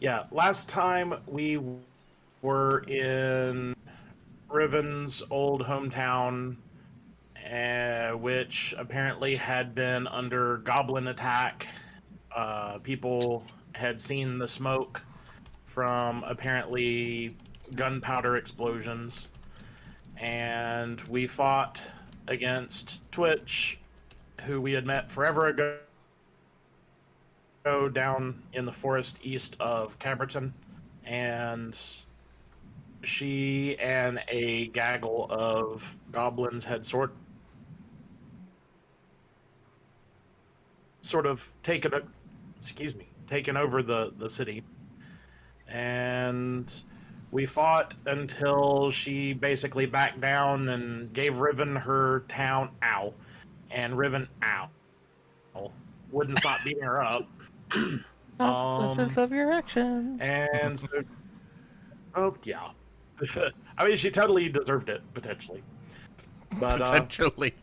Yeah, last time we were in Riven's old hometown, which apparently had been under goblin attack. People had seen the smoke from apparently gunpowder explosions, and we fought against Twitch, who we had met forever ago down in the forest east of Camerton, and she and a gaggle of goblins had sort of taken over the city, and we fought until she basically backed down and gave Riven her town. Ow. And Riven, ow, wouldn't stop beating her up. Consequences of your actions. And so, oh yeah, I mean, she totally deserved it potentially, but Potentially.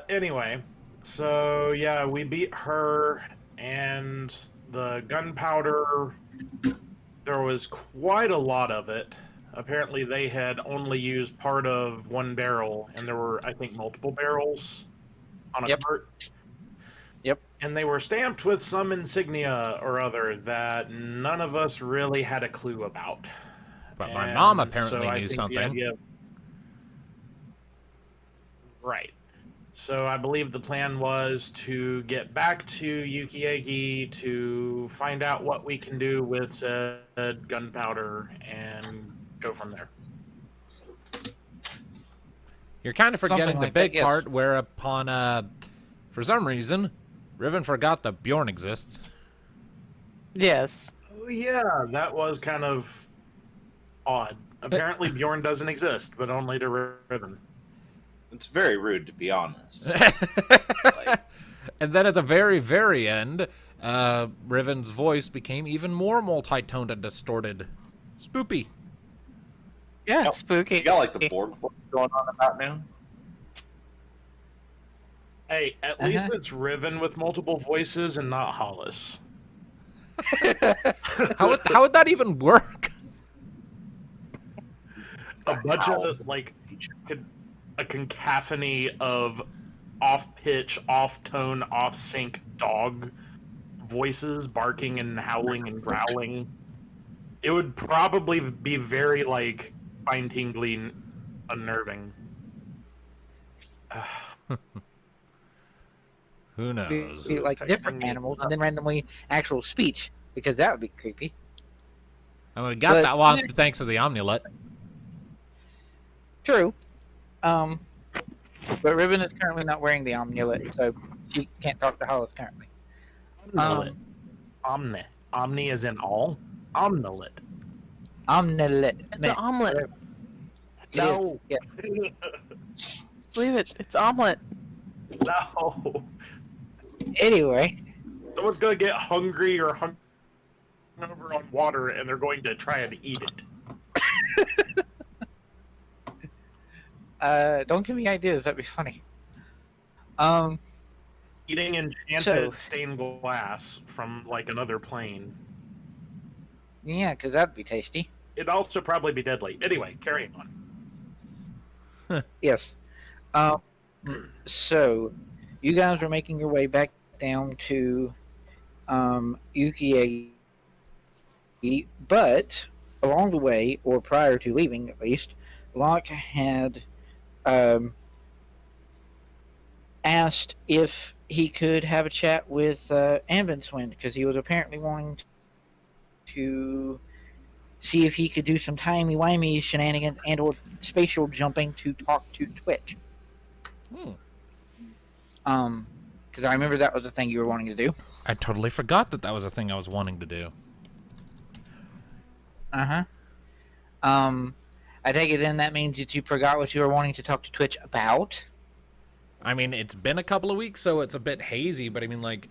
anyway, so yeah, we beat her, and the gunpowder, there was quite a lot of it. Apparently, they had only used part of one barrel, and there were, I think, multiple barrels on a cart. Yep. And they were stamped with some insignia or other that none of us really had a clue about. But my mom apparently I knew think something. the idea... Right. So I believe the plan was to get back to Yukiege to find out what we can do with said gunpowder and go from there. You're kind of forgetting Something the like big that, yes. part whereupon, for some reason, Riven forgot that Bjorn exists. Yes. Oh yeah, that was kind of odd. Apparently Bjorn doesn't exist, but only to Riven. It's very rude, to be honest. And then at the very, very end, Riven's voice became even more multi-toned and distorted. Spoopy. Yeah, Yep. spooky. You got like the Borg force going on about now. Hey, at least it's Riven with multiple voices and not Hollis. How would that even work? A bunch of, like, a cacophony of off-pitch, off-tone, off-sync dog voices barking and howling and growling. It would probably be very, like, spine-tingling, unnerving. Who knows? Be like different animals and then randomly actual speech, because that would be creepy. I mean, we got that once, but thanks to the Omnilet. True. But Riven is currently not wearing the amulet, so she can't talk to Hollis currently. Omni. Omni is in all? Omnilet. Omnilet. It's an omelet. No. Yeah. Leave it. It's omelet. No. Anyway. Someone's going to get hungry or hungover on water, and they're going to try and eat it. Don't give me ideas. That'd be funny. Eating enchanted stained glass from, like, another plane. Yeah, because that'd be tasty. It'd also probably be deadly. Anyway, carry on. Yes. So, you guys were making your way back down to Yukiege, but along the way, or prior to leaving at least, Locke had asked if he could have a chat with Vindsvept, because he was apparently wanting to see if he could do some timey-wimey shenanigans and or spatial jumping to talk to Twitch. Because I remember that was the thing you were wanting to do. I totally forgot that was a thing I was wanting to do. I take it then that means that you forgot what you were wanting to talk to Twitch about? I mean, it's been a couple of weeks, so it's a bit hazy, but I mean, like,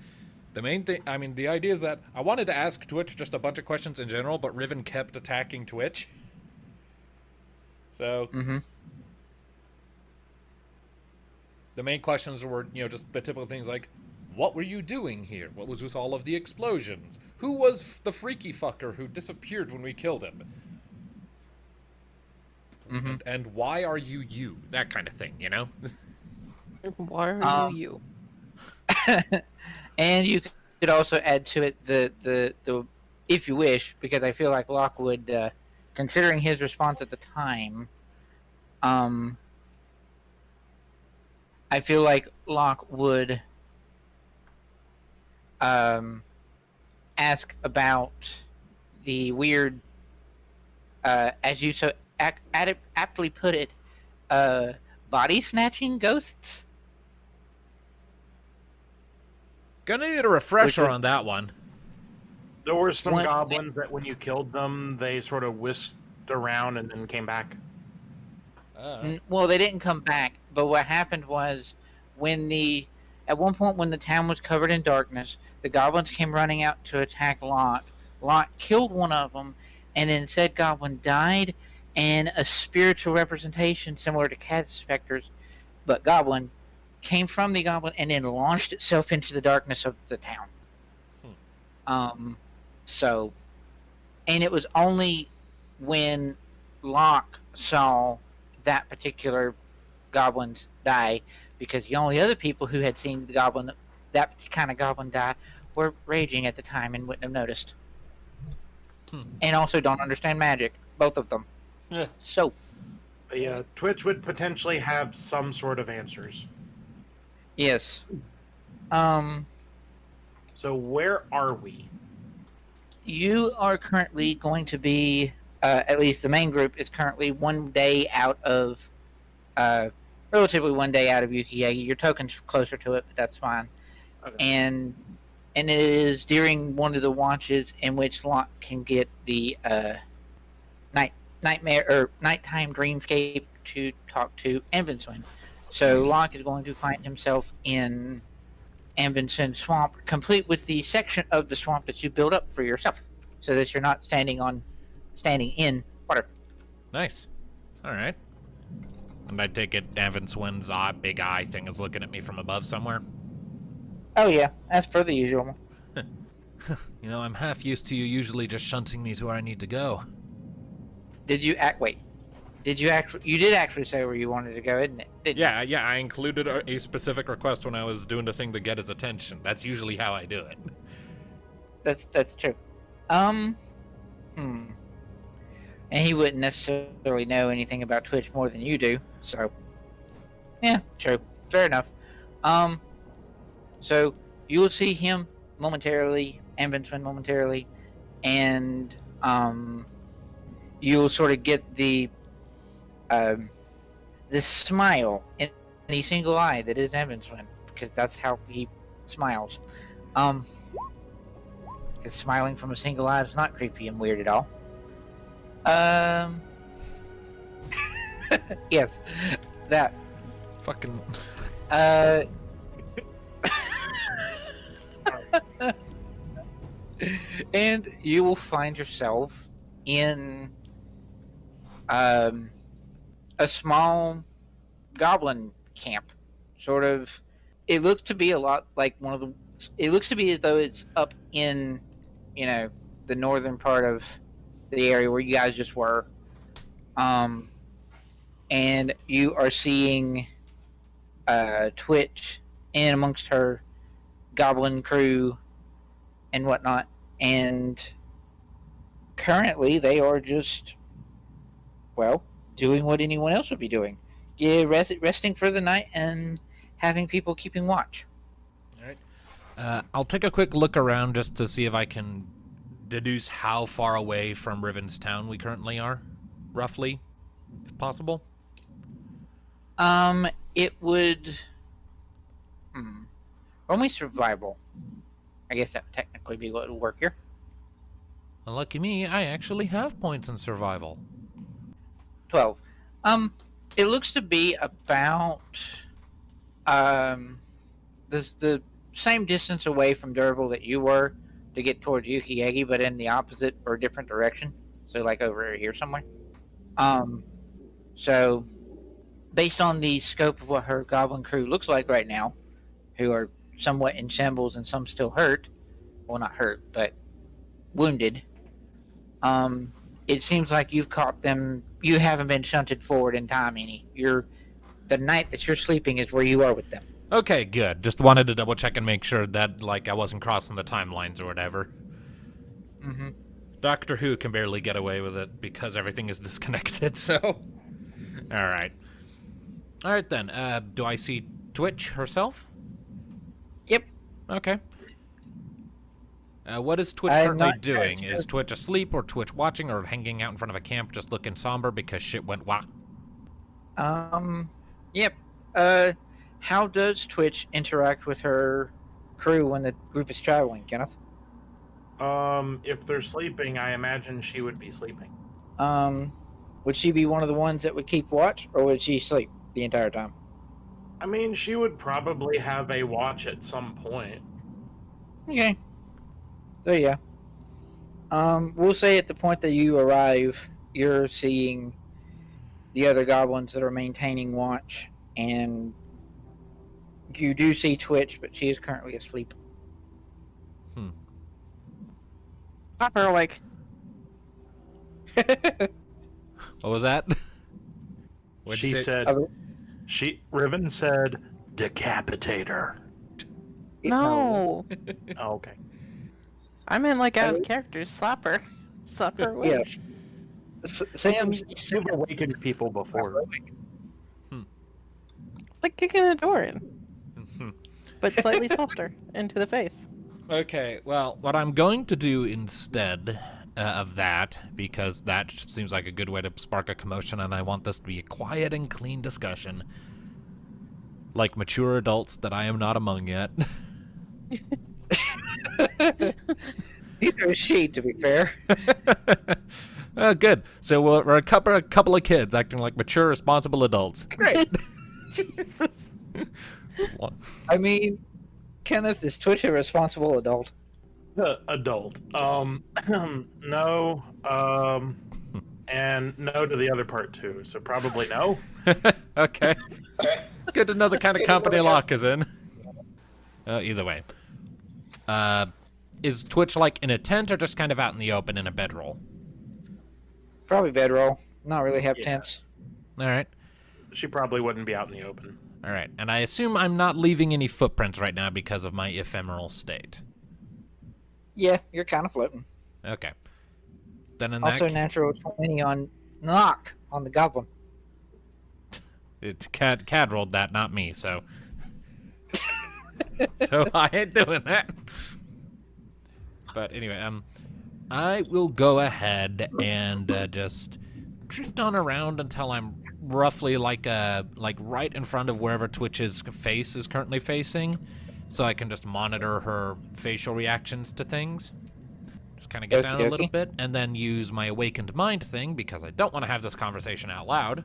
the main thing, I mean, the idea is that I wanted to ask Twitch just a bunch of questions in general, but Riven kept attacking Twitch. So, the main questions were, you know, just the typical things like, What were you doing here? What was with all of the explosions? Who was the freaky fucker who disappeared when we killed him? Mm-hmm. And why are you you? That kind of thing, you know? Why are Um, you? And you could also add to it the if you wish, because I feel like Locke would, considering his response at the time, I feel like Locke would ask about the weird, as you so aptly put it, body snatching ghosts. Gonna need a refresher Which on that one. There were some What- goblins that when you killed them, they sort of whisked around and then came back. Well, they didn't come back, but what happened was at one point when the town was covered in darkness, the goblins came running out to attack Locke. Locke killed one of them, and then said goblin died, and a spiritual representation similar to cat specters, but goblin, came from the goblin and then launched itself into the darkness of the town. So, and it was only when Locke saw that particular goblins die, because the only other people who had seen the goblin, that kind of goblin die, were raging at the time and wouldn't have noticed. And also don't understand magic, both of them. Yeah. So, Twitch would potentially have some sort of answers. yes. So where are we? You are currently going to be, at least the main group is currently relatively one day out of Yukiege. Your token's closer to it, but that's fine. Okay. And it is during one of the watches in which Locke can get the nighttime dreamscape to talk to Vindsvept. So Locke is going to find himself in Vindsvept Swamp, complete with the section of the swamp that you built up for yourself, so that you're not standing in water. Nice. All right. And I take it Vindsvept's big eye thing is looking at me from above somewhere. Oh yeah, as per the usual. You know, I'm half used to you usually just shunting me to where I need to go. Did you wait? Did you actually? You did actually say where you wanted to go, didn't it? Yeah, I included a specific request when I was doing the thing to get his attention. That's usually how I do it. That's true. And he wouldn't necessarily know anything about Twitch more than you do, so yeah, true. Fair enough. So you will see him momentarily, and Vindsvept momentarily, and you'll sort of get the smile in the single eye that is Vindsvept, because that's how he smiles. Because smiling from a single eye is not creepy and weird at all. Yes, that. Fucking. And you will find yourself in a small goblin camp. Sort of, it looks to be a lot like it looks to be as though it's up in, the northern part of the area where you guys just were. And you are seeing Twitch in amongst her goblin crew and whatnot, and currently they are just, doing what anyone else would be doing. Yeah, resting for the night and having people keeping watch. All right. I'll take a quick look around just to see if I can deduce how far away from Riven's town we currently are, roughly, if possible. It would. Only survival. I guess that would technically be what would work here. Well, lucky me, I actually have points in survival. 12. It looks to be about the same distance away from Durable that you were to get towards Yukiege, but in the opposite or different direction. So like over here somewhere. So based on the scope of what her goblin crew looks like right now, who are somewhat in shambles and some still hurt. Well, not hurt, but wounded. It seems like you've caught them. You haven't been shunted forward in time any. The night that you're sleeping is where you are with them. Okay, good. Just wanted to double check and make sure that, like, I wasn't crossing the timelines or whatever. Mm-hmm. Doctor Who can barely get away with it because everything is disconnected, so... Alright. Alright then, do I see Twitch herself? Yep. Okay. What is Twitch I'm currently not doing? sure. Is Twitch asleep or Twitch watching or hanging out in front of a camp just looking somber because shit went wah? Yep. How does Twitch interact with her crew when the group is traveling, Kenneth? If they're sleeping, I imagine she would be sleeping. Would she be one of the ones that would keep watch, or would she sleep the entire time? I mean, she would probably have a watch at some point. Okay. So yeah. We'll say at the point that you arrive, you're seeing the other goblins that are maintaining watch, and you do see Twitch, but she is currently asleep. Pop her awake. What was that? What'd She you say? said, Riven said, decapitate her. No. Oh, okay. I meant like out of character. Slap her. Slap her awake. Yeah. Sam's You've awakened people before. Like kicking a door in. But slightly softer into the face. Okay, well, what I'm going to do instead of that, because that just seems like a good way to spark a commotion, and I want this to be a quiet and clean discussion, like mature adults that I am not among yet. Neither is she, to be fair. Good. So we're a couple of kids acting like mature, responsible adults. Great. I mean, Kenneth, is Twitch a responsible adult? Adult. No. And no to the other part too. So probably no. Okay. Good to know the kind of company Locke is in. Either way. Is Twitch like in a tent or just kind of out in the open in a bedroll? Probably bedroll. Not really have tents. All right. She probably wouldn't be out in the open. All right. And I assume I'm not leaving any footprints right now because of my ephemeral state. Yeah, you're kind of floating. Okay. Then in Also, that natural 20 on Locke on the goblin. Cad rolled that, not me, so. So I ain't doing that. But anyway, I will go ahead and just drift on around until I'm roughly like right in front of wherever Twitch's face is currently facing, so I can just monitor her facial reactions to things. Just kind of get down a little bit, and then use my awakened mind thing because I don't want to have this conversation out loud.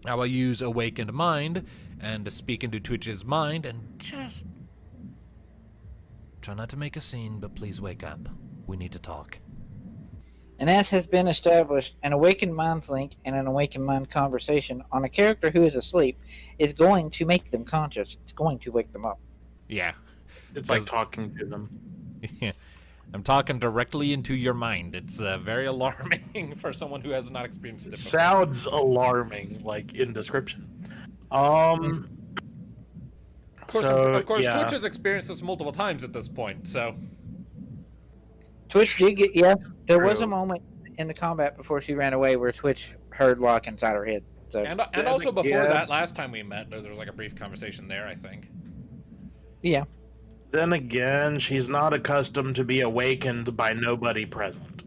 I will use awakened mind and speak into Twitch's mind and just try not to make a scene, but please wake up. We need to talk. And as has been established, an awakened mind link and an awakened mind conversation on a character who is asleep is going to make them conscious. It's going to wake them up. Yeah. It's like talking to them. Yeah. I'm talking directly into your mind. It's very alarming for someone who has not experienced it before. Sounds alarming, like in description. Of course, yeah. Twitch has experienced this multiple times at this point, so... Twitch did get, yeah, there was True. a moment in the combat before she ran away where Twitch heard Locke inside her head. So. And also before yeah. that, last time we met, there was like a brief conversation there, I think. Yeah. Then again, she's not accustomed to be awakened by nobody present.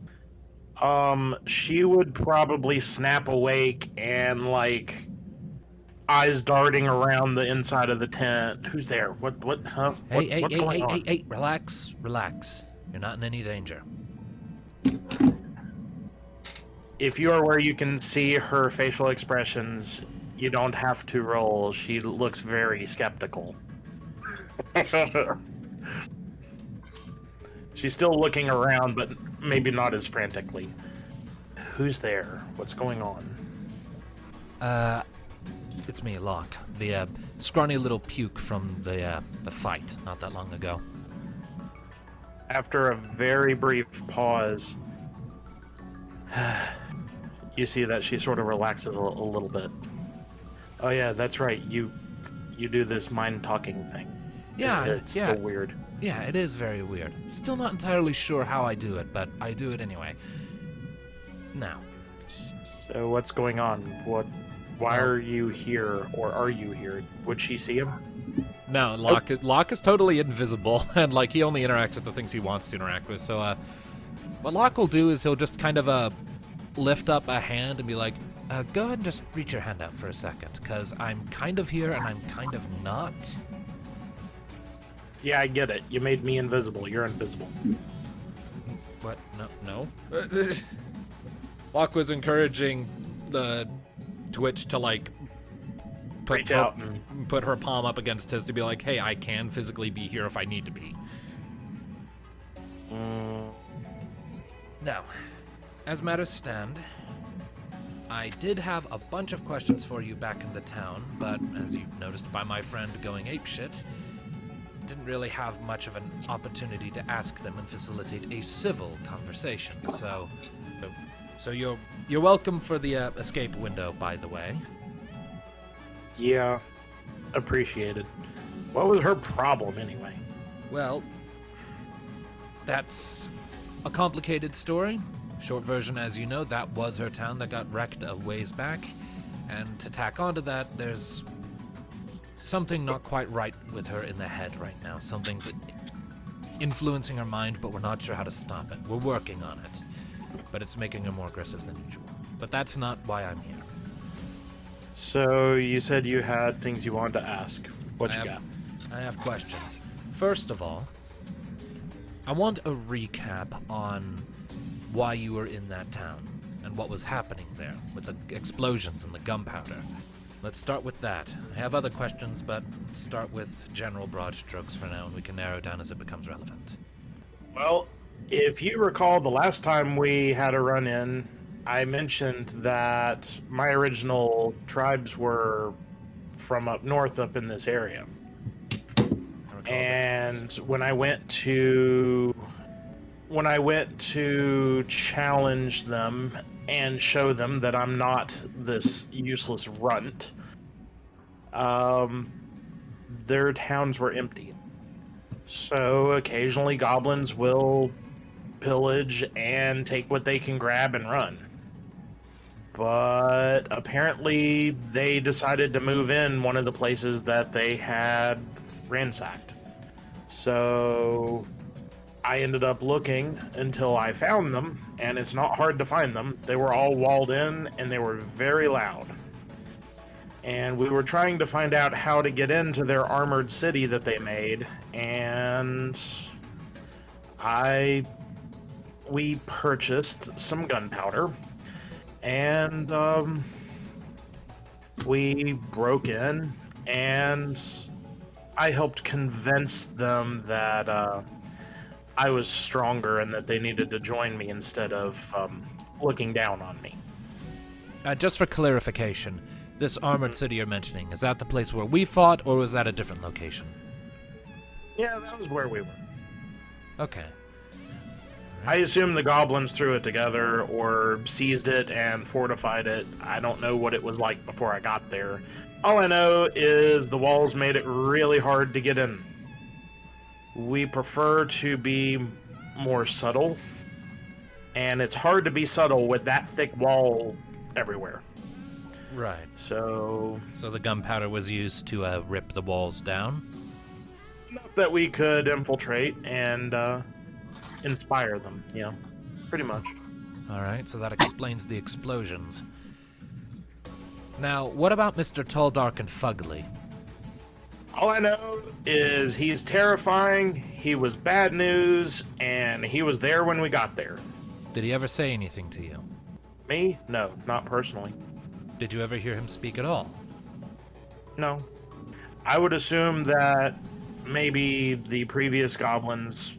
She would probably snap awake and like eyes darting around the inside of the tent. Who's there? What, huh? What's going on? Hey, relax. You're not in any danger. If you are where you can see her facial expressions, you don't have to roll. She looks very skeptical. She's still looking around, but maybe not as frantically. Who's there? What's going on? It's me, Locke. The scrawny little puke from the fight not that long ago. After a very brief pause, you see that she sort of relaxes a little bit. Oh yeah, that's right. You do this mind talking thing. Yeah, It's yeah. still weird. Yeah, it is very weird. Still not entirely sure how I do it, but I do it anyway. Now, So what's going on? Why Well- are you here, or are you here? Would she see him? no, Locke is totally invisible, and like he only interacts with the things he wants to interact with. So, what Locke will do is he'll just kind of lift up a hand and be like, "Go ahead and just reach your hand out for a second, because I'm kind of here and I'm kind of not." Yeah, I get it. You made me invisible. You're invisible. What? No. Locke was encouraging the Twitch to like Reach out and put her palm up against his to be like, "Hey, I can physically be here if I need to be." Now, as matters stand, I did have a bunch of questions for you back in the town, but as you noticed by my friend going apeshit, didn't really have much of an opportunity to ask them and facilitate a civil conversation. So you're welcome for the escape window, by the way. yeah, appreciated. What was her problem anyway? Well, that's a complicated story. Short version, as you know, that was her town that got wrecked a ways back. And to tack onto that, there's something not quite right with her in the head right now. Something's influencing her mind, but we're not sure how to stop it. We're working on it. But it's making her more aggressive than usual. But that's not why I'm here. So you said you had things you wanted to ask. What you I got? have questions. First of all, I want a recap on why you were in that town and what was happening there with the explosions and the gunpowder. Let's start with that. I have other questions, but let's start with general broad strokes for now, and we can narrow down as it becomes relevant. Well, if you recall, the last time we had a run-in, I mentioned that my original tribes were from up north, up in this area. I recall that. And when I went to challenge them and show them that I'm not this useless runt, their towns were empty. So occasionally goblins will pillage and take what they can grab and run. But apparently they decided to move in one of the places that they had ransacked. So I ended up looking until I found them, and it's not hard to find them. They were all walled in, and they were very loud. And we were trying to find out how to get into their armored city that they made, and we purchased some gunpowder, and we broke in, and I helped convince them that I was stronger and that they needed to join me instead of looking down on me. Just for clarification, this armored city you're mentioning, is that the place where we fought, or was that a different location? Yeah, that was where we were. Okay. I assume the goblins threw it together or seized it and fortified it. I don't know what it was like before I got there. All I know is the walls made it really hard to get in. We prefer to be more subtle, and it's hard to be subtle with that thick wall everywhere. Right. So So the gunpowder was used to rip the walls down? enough that we could infiltrate and inspire them, yeah, pretty much. Alright, so that explains the explosions. Now, what about Mr. Tall, Dark, and Fugly? All I know is he's terrifying, he was bad news, and he was there when we got there. Did he ever say anything to you? Me? No, not personally. Did you ever hear him speak at all? No. I would assume that maybe the previous goblins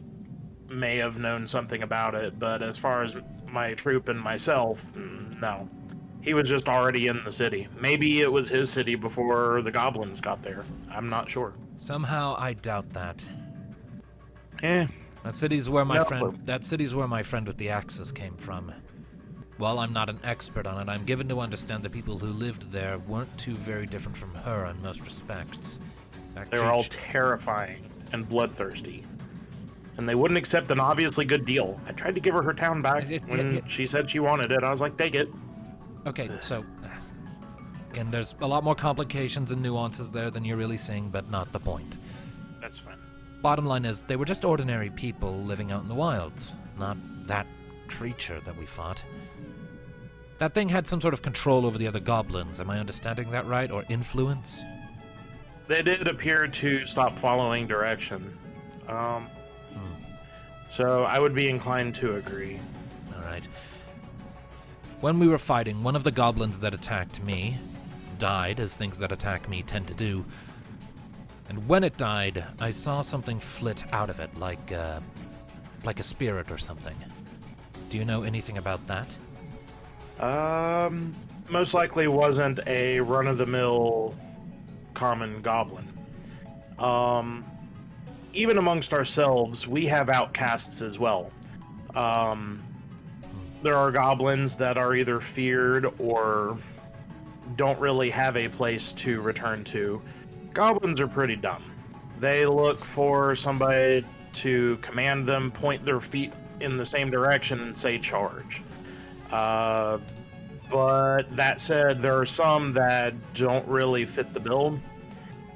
may have known something about it, but as far as my troop and myself, no. He was just already in the city. Maybe it was his city before the goblins got there. I'm not sure. Somehow I doubt that. Eh. That city's where my No. friend with the axes came from. While I'm not an expert on it, I'm given to understand the people who lived there weren't too very different from her in most respects. They were all terrifying and bloodthirsty. And they wouldn't accept an obviously good deal. I tried to give her her town back when she said she wanted it. I was like, take it. Okay, so again, there's a lot more complications and nuances there than you're really seeing, but not the point. That's fine. Bottom line is, they were just ordinary people living out in the wilds, not that creature that we fought. That thing had some sort of control over the other goblins, am I understanding that right? Or influence? They did appear to stop following direction. So I would be inclined to agree. Alright. When we were fighting, one of the goblins that attacked me died, as things that attack me tend to do. And when it died, I saw something flit out of it, like a spirit or something. Do you know anything about that? Most likely wasn't a run-of-the-mill common goblin. Even amongst ourselves, we have outcasts as well. There are goblins that are either feared or don't really have a place to return to. Goblins are pretty dumb. They look for somebody to command them, point their feet in the same direction, and say charge. But that said, there are some that don't really fit the bill,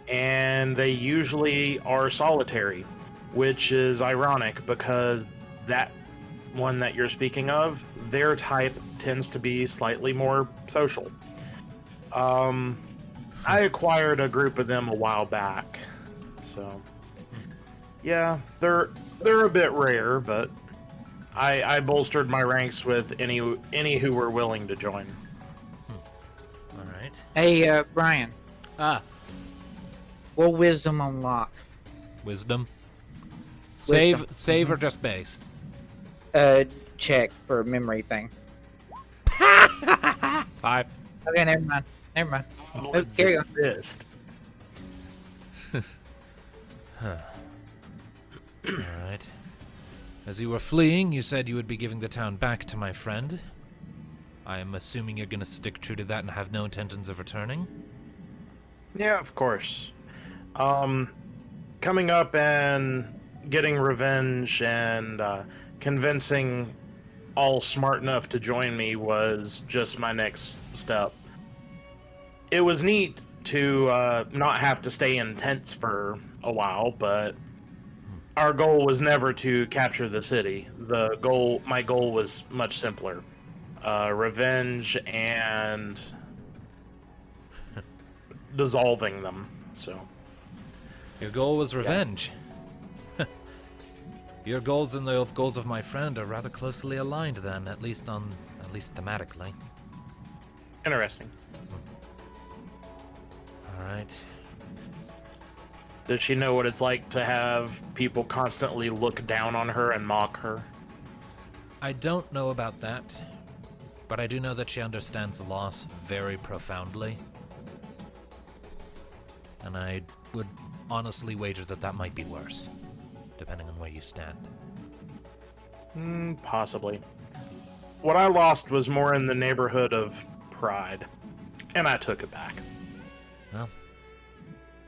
and they usually are solitary, which is ironic because that one that you're speaking of, their type tends to be slightly more social. I acquired a group of them a while back, so yeah, they're a bit rare, but I bolstered my ranks with any who were willing to join. All right. Hey, Brian. Ah, What wisdom on Locke? wisdom. Wisdom. Save or just base? Check for a memory thing. 5. Okay, never mind. Oh, carry on. Exist. Alright. As you were fleeing, you said you would be giving the town back to my friend. I am assuming you're gonna stick true to that and have no intentions of returning? Yeah, of course. Coming up and getting revenge and convincing all smart enough to join me was just my next step. It was neat to not have to stay in tents for a while, but our goal was never to capture the city. My goal was much simpler. Revenge and dissolving them, so. Your goal was revenge. Your goals and the goals of my friend are rather closely aligned then, at least thematically. Interesting. Alright. Does she know what it's like to have people constantly look down on her and mock her? I don't know about that, but I do know that she understands loss very profoundly. And I would honestly wager that that might be worse, depending on where you stand. Possibly. What I lost was more in the neighborhood of pride, and I took it back. Well,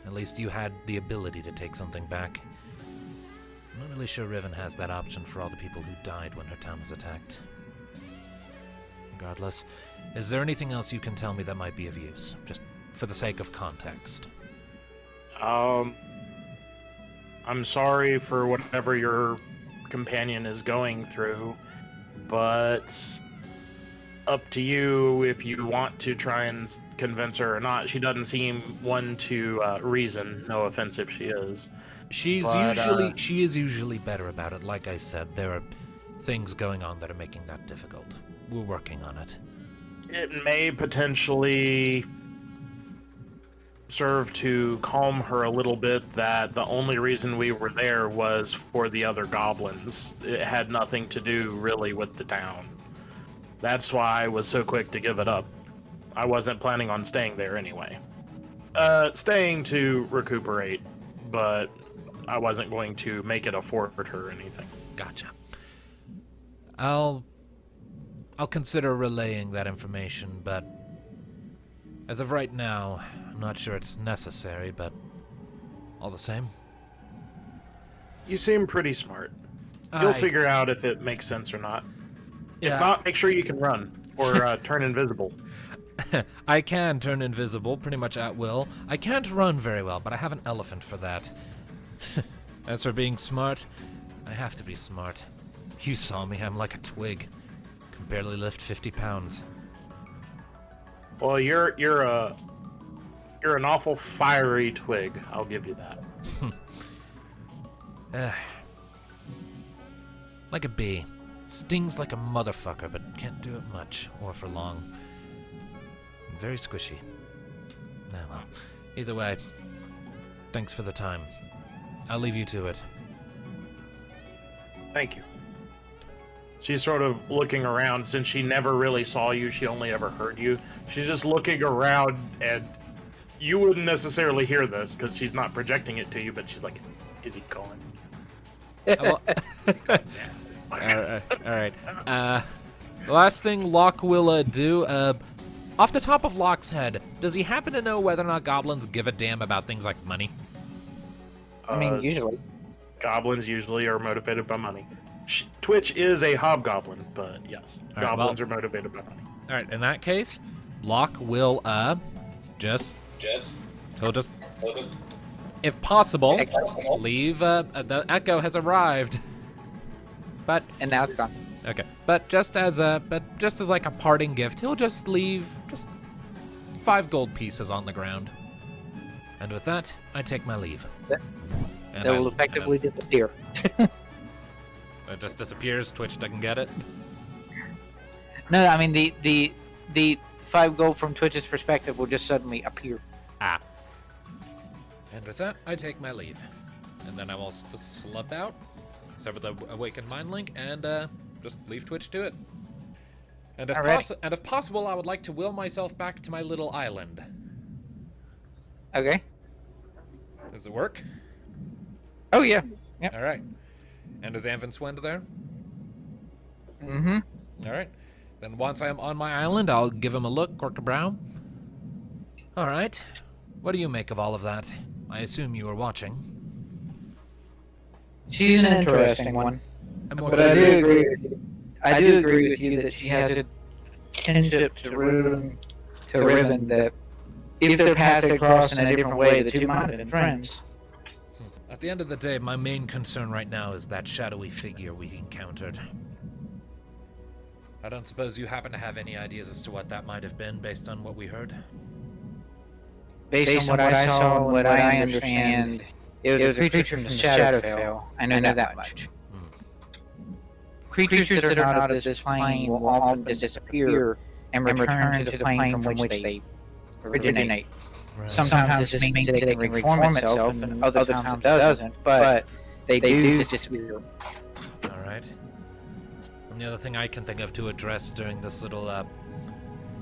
at least you had the ability to take something back. I'm not really sure Riven has that option for all the people who died when her town was attacked. Regardless, is there anything else you can tell me that might be of use? Just for the sake of context. I'm sorry for whatever your companion is going through, but up to you if you want to try and convince her or not. She doesn't seem one to reason. No offense if she is. She is usually better about it. Like I said, there are things going on that are making that difficult. We're working on it. It may potentially serve to calm her a little bit that the only reason we were there was for the other goblins. It had nothing to do really with the town. That's why I was so quick to give it up. I wasn't planning on staying there anyway. Staying to recuperate, but I wasn't going to make it a fort or anything. Gotcha. I'll consider relaying that information, but as of right now, I'm not sure it's necessary, but all the same. You seem pretty smart. You'll figure out if it makes sense or not. Yeah. If not, make sure you can run or turn invisible. I can turn invisible pretty much at will. I can't run very well, but I have an elephant for that. As for being smart, I have to be smart. You saw me, I'm like a twig. Can barely lift 50 pounds. Well, you're an awful fiery twig. I'll give you that. Like a bee. Stings like a motherfucker, but can't do it much, or for long. Very squishy. Nah, well. Either way, thanks for the time. I'll leave you to it. Thank you. She's sort of looking around. Since she never really saw you, she only ever heard you. She's just looking around, and you wouldn't necessarily hear this because she's not projecting it to you, but she's like, is he going? Alright. The last thing Locke will do, off the top of Locke's head, does he happen to know whether or not goblins give a damn about things like money? I mean, usually. Goblins usually are motivated by money. Twitch is a hobgoblin, but yes, All right, goblins are motivated by money. Alright, in that case, Locke will, he'll just, if possible, leave, the Echo has arrived. But, And now it's gone. okay, but just as like a parting gift, he'll just leave just 5 gold pieces on the ground. And with that, I take my leave. And That will effectively disappear. It just disappears. Twitch doesn't get it. No, I mean the 5 gold from Twitch's perspective will just suddenly appear. Ah. And with that, I take my leave. And then I will slip out, sever the awakened mind link, and just leave Twitch to it. And if possible, I would like to will myself back to my little island. Okay. Does it work? Oh yeah. Yep. All right. And is Vindsvept there? Mm-hmm. All right. Then once I am on my island, I'll give him a look, cork a brow. All right. What do you make of all of that? I assume you were watching. She's an interesting one. But I do agree with you that she has a kinship to Riven that if their paths had crossed in a different way, the two might have been friends. At the end of the day, my main concern right now is that shadowy figure we encountered. I don't suppose you happen to have any ideas as to what that might have been, based on what we heard? Based on what I saw and what I understand, it was a creature from the Shadowfell. I know that much. Creatures that are not of this plane will often disappear and return to the plane from which they originate. Right. Sometimes this means that it can reform itself, and other times it doesn't, but they do disappear. Alright. And the other thing I can think of to address during this little,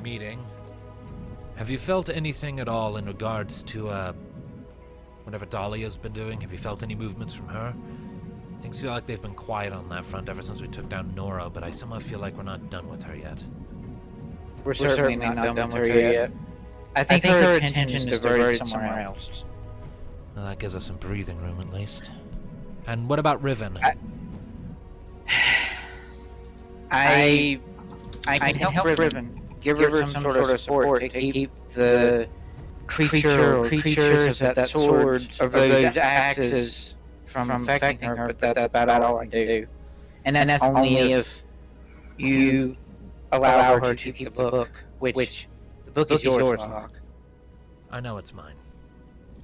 meeting... Have you felt anything at all in regards to, whatever Dahlia's been doing? Have you felt any movements from her? Things feel like they've been quiet on that front ever since we took down Nora, but I somehow feel like we're not done with her yet. We're certainly not done with her yet. I think her attention is diverted somewhere else. Well, that gives us some breathing room, at least. And what about Riven? I can help Riven. Give her some sort of support to keep the creature or creatures of that sword, of those axes, from affecting her, but that's about all I can do. And that's only if you allow her to keep the book, which the book is yours, Locke. I know it's mine.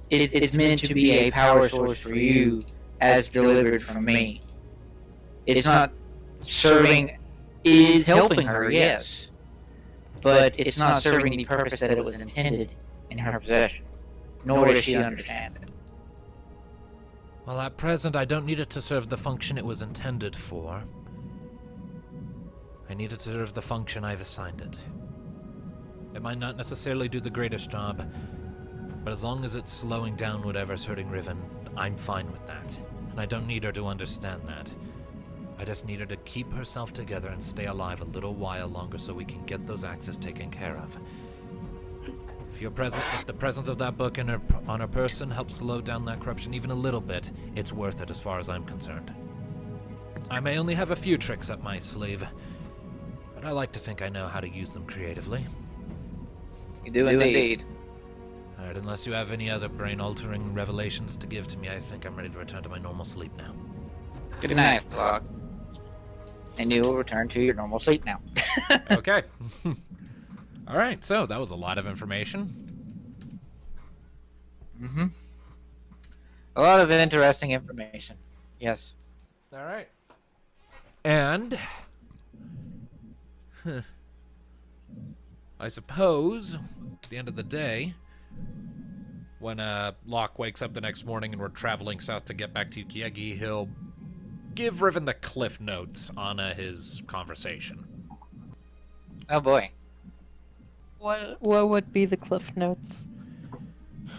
It's meant to be a power source for you, as delivered from me. It's not serving, it is helping her, yes, but it's not serving the purpose that it was intended in her possession, nor does she understand it. Well, at present, I don't need it to serve the function it was intended for. I need it to serve the function I've assigned it. It might not necessarily do the greatest job, but as long as it's slowing down whatever's hurting Riven, I'm fine with that. And I don't need her to understand that. I just need her to keep herself together and stay alive a little while longer so we can get those axes taken care of. If the presence of that book on her person helps slow down that corruption even a little bit, it's worth it as far as I'm concerned. I may only have a few tricks up my sleeve, but I like to think I know how to use them creatively. You do indeed. Alright, unless you have any other brain-altering revelations to give to me, I think I'm ready to return to my normal sleep now. Good night, Locke. And you will return to your normal sleep now. Okay. Alright, so that was a lot of information. Mm-hmm. A lot of interesting information. Yes. Alright. And... I suppose, at the end of the day, when Locke wakes up the next morning and we're traveling south to get back to Yukiege, he'll give Riven the cliff notes on his conversation. Oh boy. What would be the cliff notes?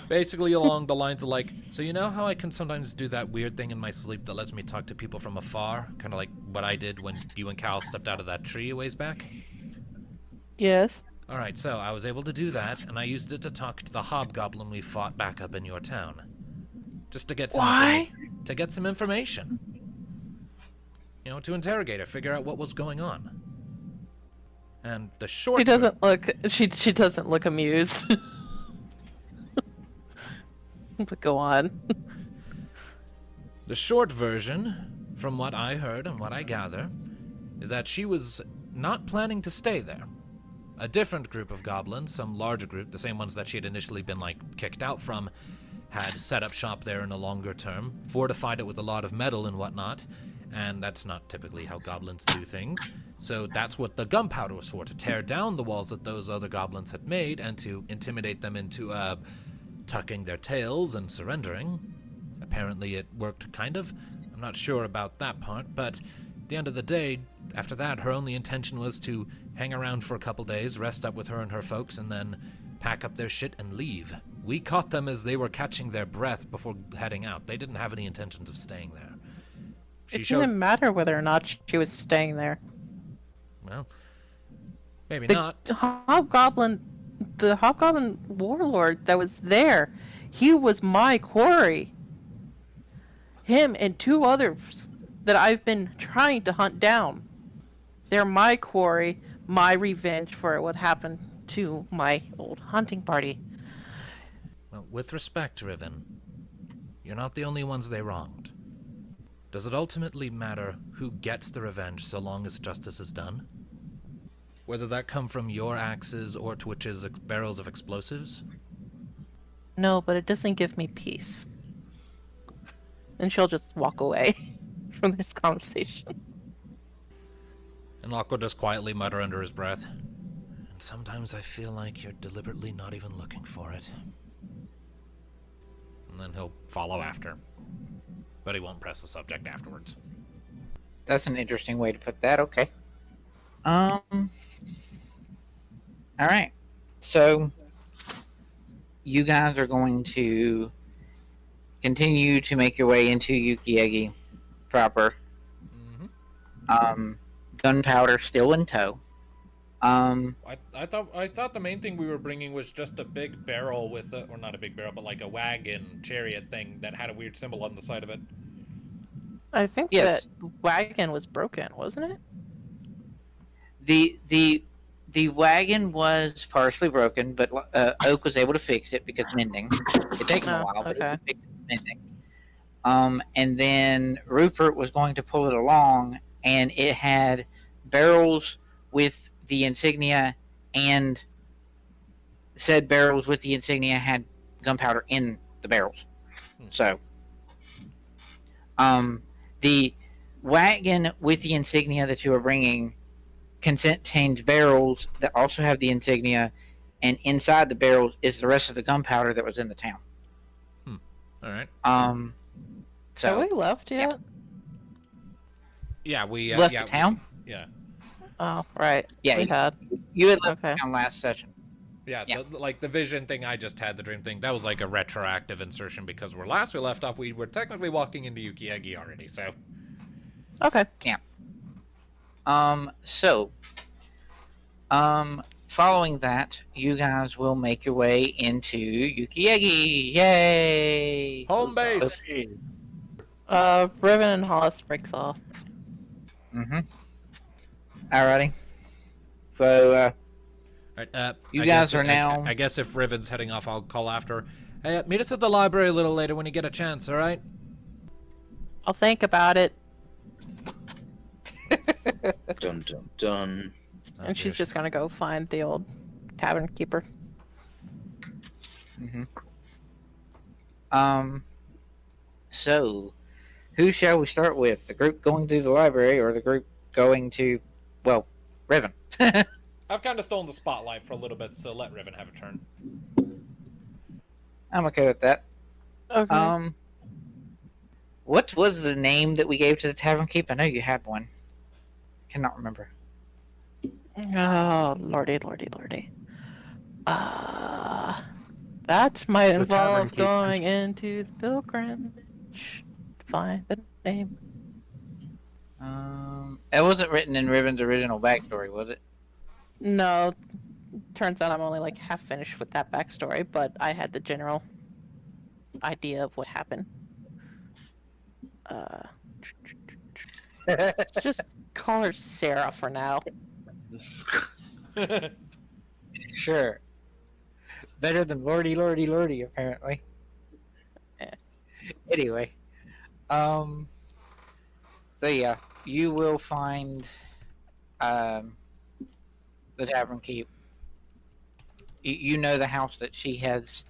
Basically along the lines of like, so you know how I can sometimes do that weird thing in my sleep that lets me talk to people from afar? Kind of like what I did when you and Cal stepped out of that tree a ways back? Yes. Alright, so I was able to do that, and I used it to talk to the hobgoblin we fought back up in your town. Just to get some to get some information. You know, to interrogate her, figure out what was going on. And the short She doesn't look. She doesn't look amused. But go on. The short version, from what I heard and what I gather, is that she was not planning to stay there. A different group of goblins, some larger group, the same ones that she had initially been, kicked out from, had set up shop there in a longer term, fortified it with a lot of metal and whatnot, and that's not typically how goblins do things. So that's what the gunpowder was for, to tear down the walls that those other goblins had made and to intimidate them into tucking their tails and surrendering. Apparently it worked, kind of. I'm not sure about that part, but at the end of the day, after that, her only intention was to hang around for a couple days, rest up with her and her folks, and then pack up their shit and leave. We caught them as they were catching their breath before heading out. They didn't have any intentions of staying there. It didn't matter whether or not she was staying there. Well, maybe The not. hobgoblin warlord that was there, he was my quarry. Him and two others that I've been trying to hunt down. They're my quarry, my revenge for what happened to my old hunting party. Well, with respect, Riven, you're not the only ones they wronged. Does it ultimately matter who gets the revenge so long as justice is done? Whether that come from your axes or Twitch's barrels of explosives? No, but it doesn't give me peace. And she'll just walk away from this conversation. And Locke will just quietly mutter under his breath. And sometimes I feel like you're deliberately not even looking for it. And then he'll follow after. But he won't press the subject afterwards. That's an interesting way to put that. Okay. All right. So you guys are going to continue to make your way into Yukiege proper. Mm-hmm. Gunpowder still in tow. I thought the main thing we were bringing was just a big barrel with or not a big barrel, but like a wagon chariot thing that had a weird symbol on the side of it. I think Yes. that wagon was broken, wasn't it? The wagon was partially broken, but Oak was able to fix it because mending. It taken a Oh, while, but he okay. could fix it with mending. And then Rupert was going to pull it along, and it had barrels with the insignia, and said barrels with the insignia had gunpowder in the barrels. So, the wagon with the insignia that you are bringing contains barrels that also have the insignia, and inside the barrels is the rest of the gunpowder that was in the town. All right. So Have we left yet? Yeah, we left yeah, the town. Yeah. Oh, right. Yeah, we had. You had left Okay. the town last session. Yeah, Yeah. like the vision thing I just had, the dream thing, that was like a retroactive insertion because where last we left off, we were technically walking into Yukiege already, so. Okay. So, following that, you guys will make your way into Yukiege. Yay! Home base! Riven and Hollis breaks off. Mm-hmm. Alrighty. So, Alright, You I guys guess, are now- I guess if Riven's heading off, I'll call after. Hey, meet us at the library a little later when you get a chance, alright? I'll think about it. Dun dun dun. And she's just gonna go find the old tavern keeper. Mm-hmm. So, who shall we start with? The group going to the library or the group going to, well, Riven? I've kind of stolen the spotlight for a little bit, so let Riven have a turn. I'm okay with that. Okay. What was the name that we gave to the tavern keep? I know you had one. Cannot remember. Oh, lordy. That might The tavern involve keep. going into the pilgrimage to find the name. It wasn't written in Riven's original backstory, was it? No, turns out I'm only like half finished with that backstory, but I had the general idea of what happened. Let's just call her Sarah for now. Sure. Better than Lordy, apparently. Eh. Anyway. So yeah, you will find the tavern keep. You know the house that she has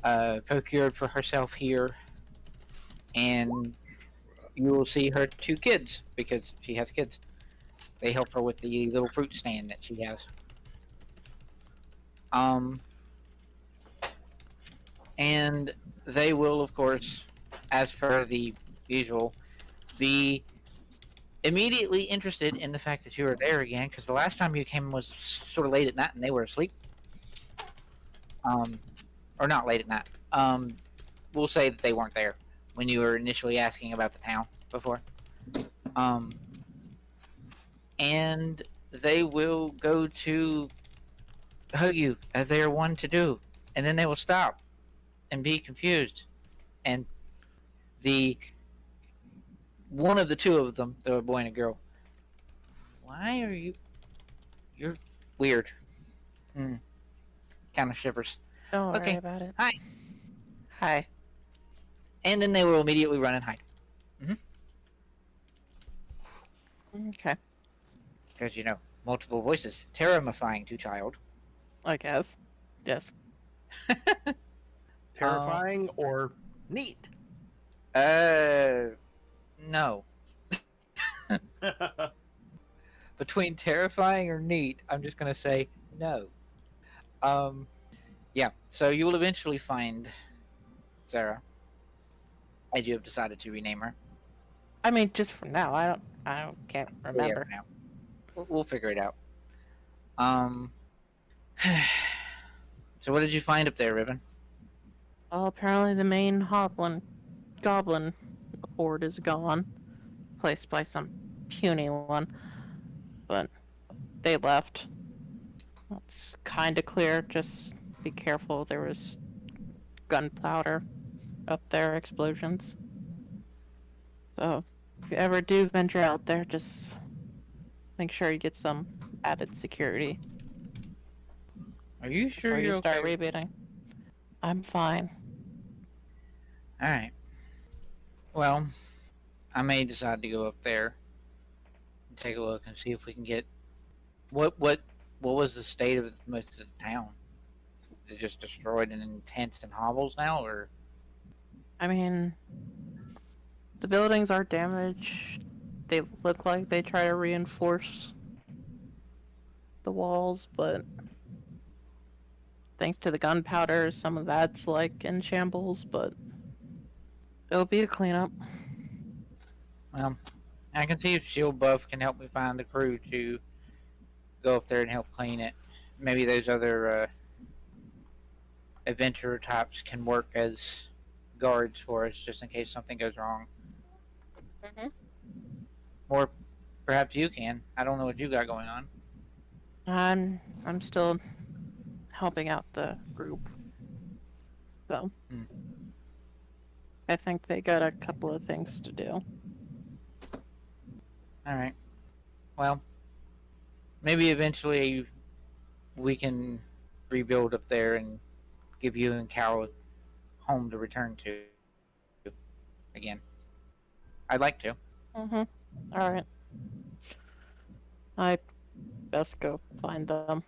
procured for herself here, and you will see her 2 kids because she has kids. They help her with the little fruit stand that she has. And they will, of course, as per the usual, be immediately interested in the fact that you are there again, because the last time you came was sort of late at night and they were asleep. Or not late at night. We'll say that they weren't there when you were initially asking about the town before. And they will go to hug you as they are wont to do, and then they will stop and be confused, and one of the 2 of them, the boy and a girl, why are you're weird. Kind of shivers. Don't worry Okay. about it. Hi. Hi. And then they will immediately run and hide, Okay, because multiple voices, terrifying to child. I guess. Yes. Terrifying or neat? No. Between terrifying or neat, I'm just gonna say no. Yeah. So you will eventually find Sarah, as you have decided to rename her. I mean, just for now. I can't remember. Yeah, now. We'll figure it out. So what did you find up there, Riven? Well, apparently the main goblin horde is gone, placed by some puny one, but they left. That's kind of clear. Just be careful. There was gunpowder up there, explosions. So if you ever do venture out there, just make sure you get some added security Are you sure before you you're start okay? rebooting. I'm fine. Alright. Well, I may decide to go up there and take a look and see if we can get what was the state of most of the town? Is it just destroyed and in tents and hovels now, or I mean, the buildings are damaged. They look like they try to reinforce the walls, but thanks to the gunpowder, some of that's like in shambles, but it'll be a cleanup. well, I can see if Shield Buff can help me find the crew to go up there and help clean it. maybe those other adventurer types can work as guards for us, just in case something goes wrong. Mhm. Or perhaps you can. I don't know what you got going on. I'm still helping out the group. So I think they got a couple of things to do. All right. Well, maybe eventually we can rebuild up there and give you and Carol a home to return to again. I'd like to. All right. I best go find them.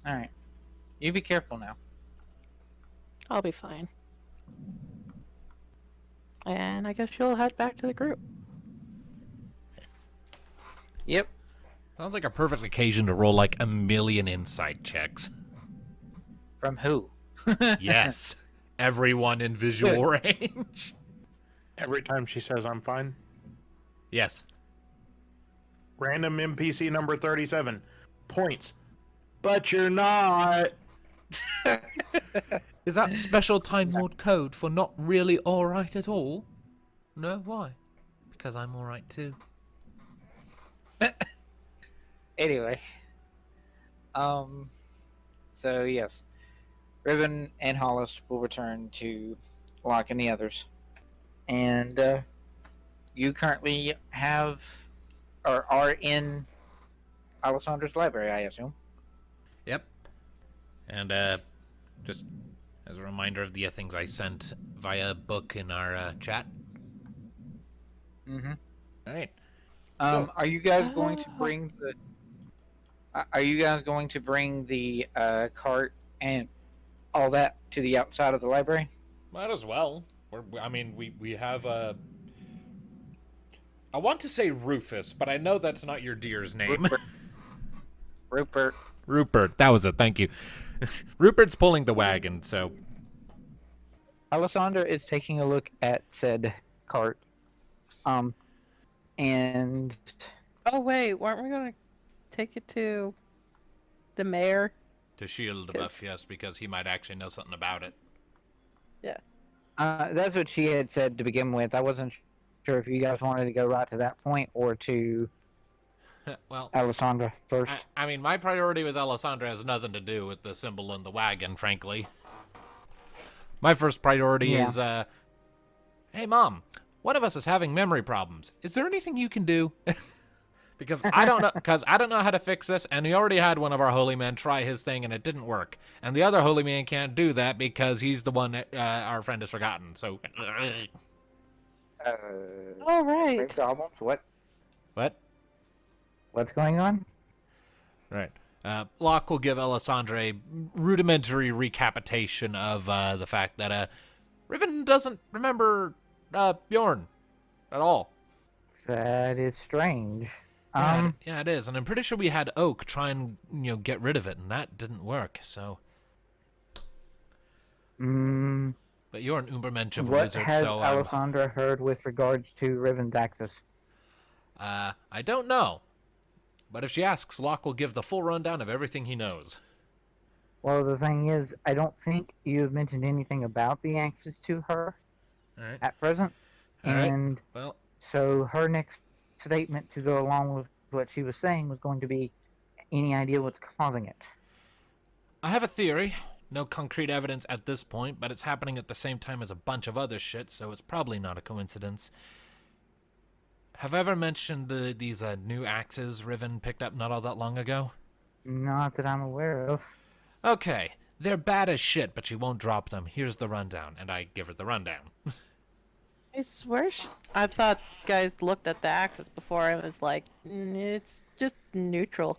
All right. You be careful now. I'll be fine. And I guess you'll head back to the group. Yep. Sounds like a perfect occasion to roll like 1,000,000 insight checks. From who? Yes. Everyone in visual range. Every time she says I'm fine. Yes. Random NPC number 37. Points. But you're not. Is that special Time Lord code for not really alright at all? No, why? Because I'm alright too. Anyway. So yes. Riven and Hollis will return to Locke and the others. And you currently have or are in Alessandra's library, I assume. Yep. And just as a reminder of the things I sent via book in our chat. Mm-hmm. All right. Are you guys going to bring the? Are you guys going to bring the cart and all that to the outside of the library? Might as well. We have a. I want to say Rufus, but I know that's not your deer's name. Rupert. Rupert, that was it. Thank you. Rupert's pulling the wagon, so. Alessandra is taking a look at said cart. And Oh wait, weren't we gonna take it to the mayor? To shield the buff, yes, because he might actually know something about it. Yeah. that's what she had said to begin with. I wasn't sure if you guys wanted to go right to that point or to Well, Alessandra first. I mean, my priority with Alessandra has nothing to do with the symbol in the wagon, frankly. My first priority is, hey, Mom, one of us is having memory problems. Is there anything you can do? Because I don't know how to fix this, and we already had one of our holy men try his thing, and it didn't work. And the other holy man can't do that because he's the one that our friend has forgotten. So, All right. Problems? What? what? What's going on? Right. Locke will give Alessandra a rudimentary recapitation of the fact that Riven doesn't remember Bjorn at all. That is strange. Yeah, it is, and I'm pretty sure we had Oak try and get rid of it, and that didn't work. So, but you're an Ubermensch of a What wizard, has so Alessandra heard with regards to Riven's axis? I don't know. But if she asks, Locke will give the full rundown of everything he knows. Well, the thing is, I don't think you've mentioned anything about the axis to her at present. All right. And Well, so her next statement to go along with what she was saying was going to be any idea what's causing it. I have a theory. No concrete evidence at this point, but it's happening at the same time as a bunch of other shit, so it's probably not a coincidence. Have I ever mentioned these new axes Riven picked up not all that long ago? Not that I'm aware of. Okay, they're bad as shit, but she won't drop them. Here's the rundown, and I give her the rundown. I swear I thought guys looked at the axis before I was like, it's just neutral.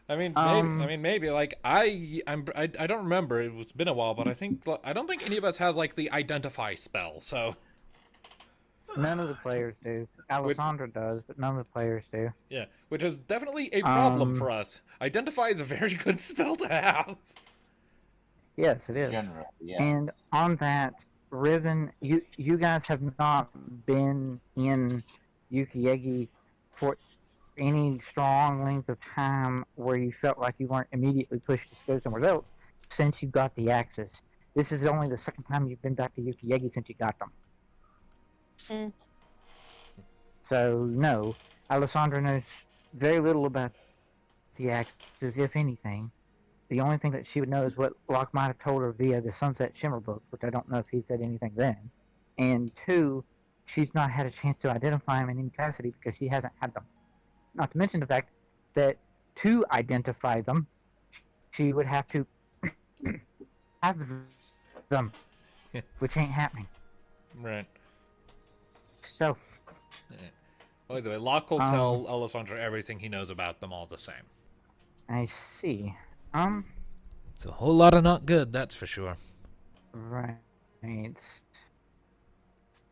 I mean, maybe. Like, I don't remember. It's been a while, but I don't think any of us has like the identify spell. So None of the players do. Alessandra does, but none of the players do. yeah, which is definitely a problem for us. Identify is a very good spell to have. Yes, it is. Generally, yes. And on that, Riven, you guys have not been in Yukiege for any strong length of time where you felt like you weren't immediately pushed to go somewhere else since you got the axes. This is only the second time you've been back to Yukiege since you got them. Mm. So, no, Alessandra knows very little about the axes, if anything. The only thing that she would know is what Locke might have told her via the Sunset Shimmer book, which I don't know if he said anything then. And two, she's not had a chance to identify them in any capacity because she hasn't had them. Not to mention the fact that to identify them, she would have to have them, which ain't happening. Right. So, Well, either way, Locke will tell Alessandra everything he knows about them all the same. I see. It's a whole lot of not good, that's for sure. Right.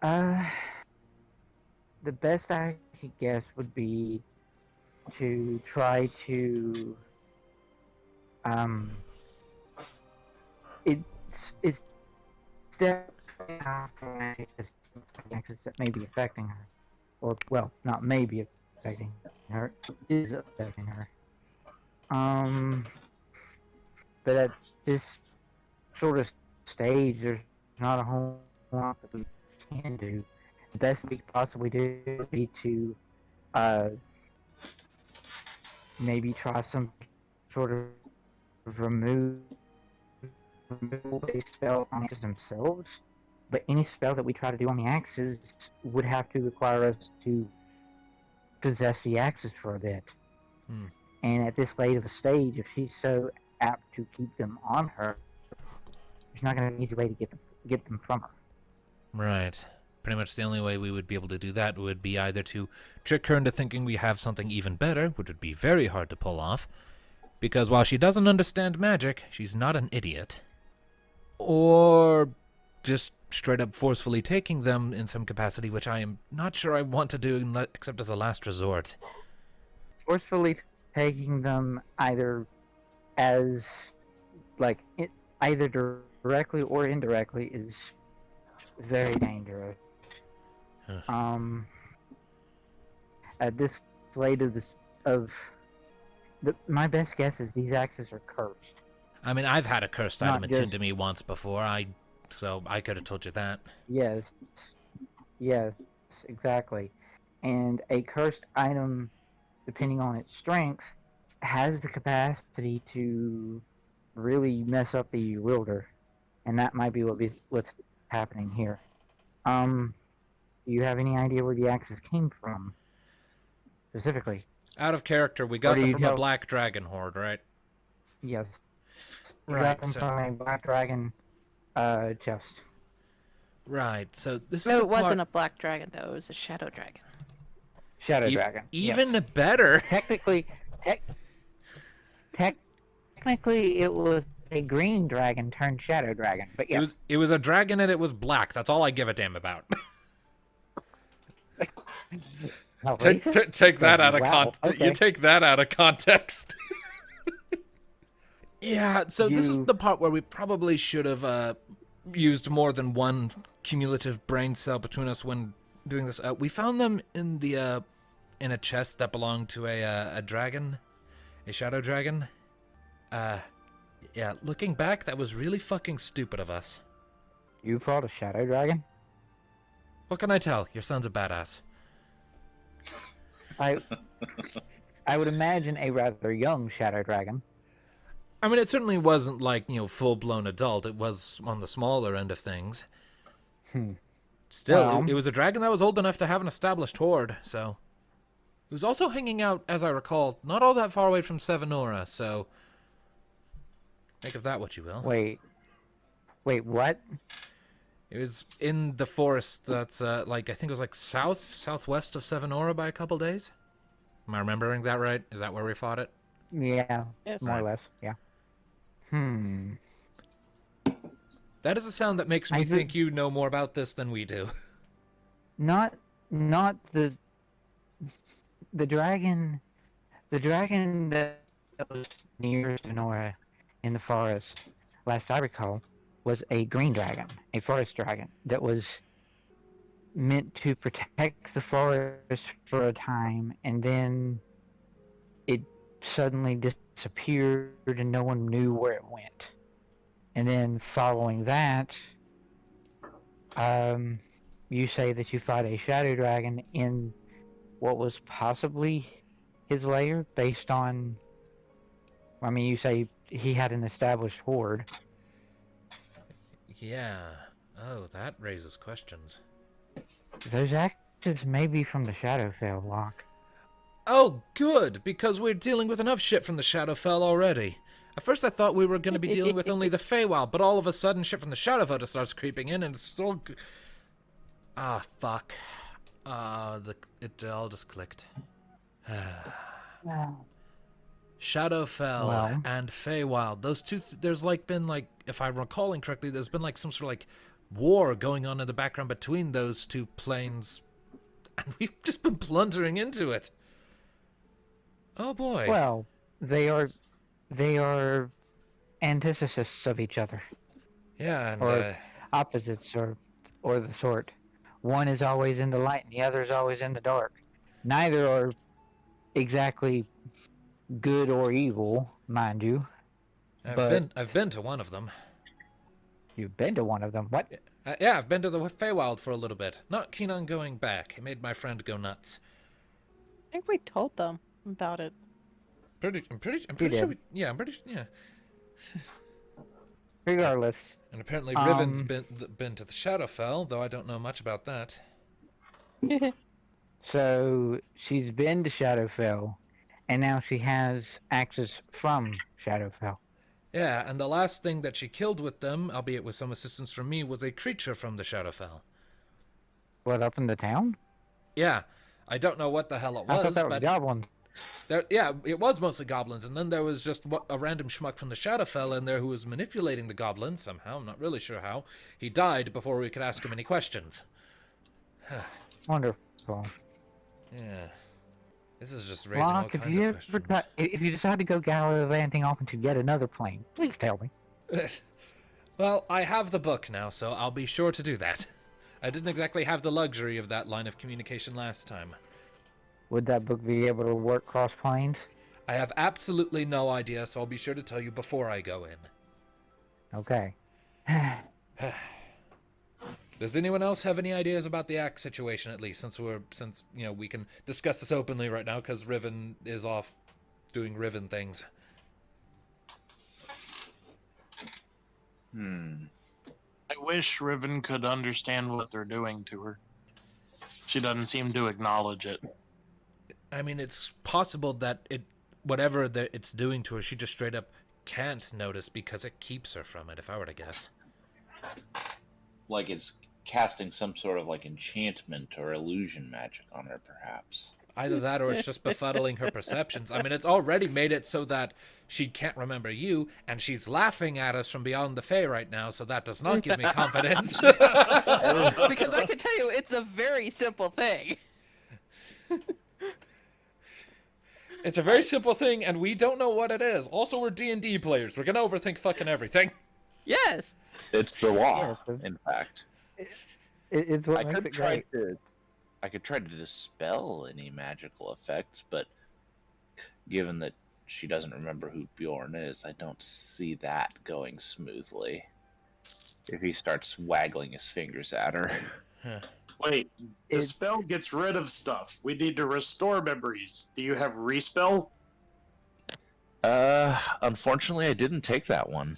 The best I could guess would be to try to, it's definitely not that may be affecting her. Or, well, not maybe affecting her, is affecting her. But at this sort of stage, there's not a whole lot that we can do. The best we could possibly do would be to, maybe try some sort of removal-based spell on the axes themselves. But any spell that we try to do on the axes would have to require us to possess the axes for a bit. And at this late of a stage, if she's so apt to keep them on her, there's not going to be an easy way to get them from her. Right. Pretty much the only way we would be able to do that would be either to trick her into thinking we have something even better, which would be very hard to pull off, because while she doesn't understand magic, she's not an idiot. Or just straight up forcefully taking them in some capacity, which I am not sure I want to do except as a last resort. Forcefully taking them either as, like, either directly or indirectly is very dangerous. At this late my best guess is these axes are cursed. I mean, I've had a cursed item Not attuned just- to me once before, so I could have told you that. Yes, exactly. And a cursed item, depending on its strength, has the capacity to really mess up the wielder, and that might be what's happening here. Do you have any idea where the axes came from, specifically? Out of character, we got do them you from a tell- black dragon horde, right? Yes. You Right, got them so- from a black dragon chest. Right, so this is No, the it wasn't part... a black dragon though. It was a shadow dragon. Shadow dragon. Yep. Even better. Technically, technically, it was a green dragon turned shadow dragon. But yeah, It was a dragon and it was black. That's all I give a damn about. Oh, Take racist? that out of Wow, context. okay. You take that out of context. Yeah, so this is You- the part where we probably should have used more than one cumulative brain cell between us when doing this. We found them in the in a chest that belonged to a dragon, a shadow dragon. Yeah, looking back, that was really fucking stupid of us. You fought a shadow dragon? What can I tell? Your son's a badass. I would imagine a rather young shadow dragon. I mean, it certainly wasn't like, full-blown adult. It was on the smaller end of things. Still, Well- it was a dragon that was old enough to have an established horde, so... It was also hanging out, as I recall, not all that far away from Sevanora, so... Make of that what you will. Wait, what? It was in the forest that's, I think it was southwest of Sevanora by a couple days? Am I remembering that right? Is that where we fought it? Yeah, Yes. more or less, yeah. That is a sound that makes me I think you know more about this than we do. Not the dragon that was near Sonora in the forest, last I recall, was a green dragon, a forest dragon that was meant to protect the forest for a time and then suddenly disappeared and no one knew where it went. And then following that, you say that you fought a shadow dragon in what was possibly his lair, based on. I mean, you say he had an established horde. Yeah. Oh, that raises questions. Those axes may be from the Shadowfell, Locke. Oh, good, because we're dealing with enough shit from the Shadowfell already. At first I thought we were going to be dealing with only the Feywild, but all of a sudden shit from the Shadowfell just starts creeping in, and it's still... Ah, fuck. It all just clicked. Shadowfell Well. and Feywild. Those two, there's been if I'm recalling correctly, there's been some sort of war going on in the background between those two planes, and we've just been plundering into it. Oh boy. Well, they are antitheses of each other, Yeah, and or opposites, or the sort. One is always in the light, and the other is always in the dark. Neither are exactly good or evil, mind you. I've been to one of them. You've been to one of them. What? Yeah, I've been to the Feywild for a little bit. Not keen on going back. It made my friend go nuts. I think we told them about it. I'm pretty did. sure. Yeah. Regardless, And apparently Riven's been to the Shadowfell, though I don't know much about that. so she's been to Shadowfell, and now she has axes from Shadowfell. Yeah, and the last thing that she killed with them, albeit with some assistance from me, was a creature from the Shadowfell. What, up in the town? Yeah, I don't know what the hell it I thought was, that was but goblins. yeah, it was mostly goblins, and then there was just a random schmuck from the Shadowfell in there who was manipulating the goblins somehow. I'm not really sure how. He died before we could ask him any questions. Wonderful. Yeah. This is just raising all Locke, if kinds you of ever questions. if you decide to go gallivanting off into yet another plane, please tell me. Well, I have the book now, so I'll be sure to do that. I didn't exactly have the luxury of that line of communication last time. Would that book be able to work cross planes? I have absolutely no idea, so I'll be sure to tell you before I go in. Okay. Does anyone else have any ideas about the axe situation, at least, since we can discuss this openly right now, because Riven is off doing Riven things. I wish Riven could understand what they're doing to her. She doesn't seem to acknowledge it. I mean, it's possible that whatever it's doing to her, she just straight up can't notice because it keeps her from it, if I were to guess. Like it's casting some sort of enchantment or illusion magic on her, perhaps. Either that or it's just befuddling her perceptions. I mean, it's already made it so that she can't remember you, and she's laughing at us from beyond the Fae right now, so that does not give me confidence. Because I can tell you, it's a very simple thing. It's a very simple thing, and we don't know what it is. Also, we're D&D players. We're going to overthink fucking everything. Yes. It's the law, Yes. in fact. It's what makes it great. I could try to dispel any magical effects, but given that she doesn't remember who Bjorn is, I don't see that going smoothly. If he starts waggling his fingers at her. Wait, Dispel gets rid of stuff. We need to restore memories. Do you have Respell? Unfortunately, I didn't take that one.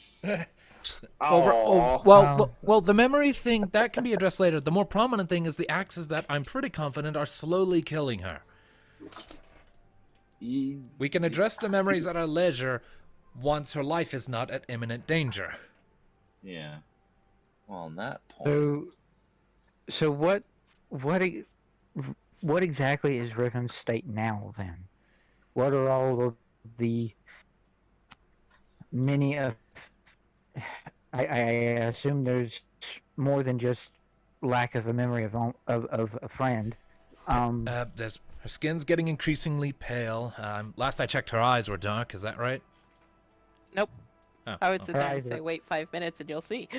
Well, the memory thing, that can be addressed later. The more prominent thing is the axes that I'm pretty confident are slowly killing her. We can address the memories at our leisure once her life is not at imminent danger. Yeah. Well, on that point... So what exactly is Riven's state now, then? What are all of the many of... I assume there's more than just lack of a memory of a friend. Her skin's getting increasingly pale. Last I checked, her eyes were dark. Is that right? Nope. Oh, I would sit there and Right. say, wait 5 minutes and you'll see.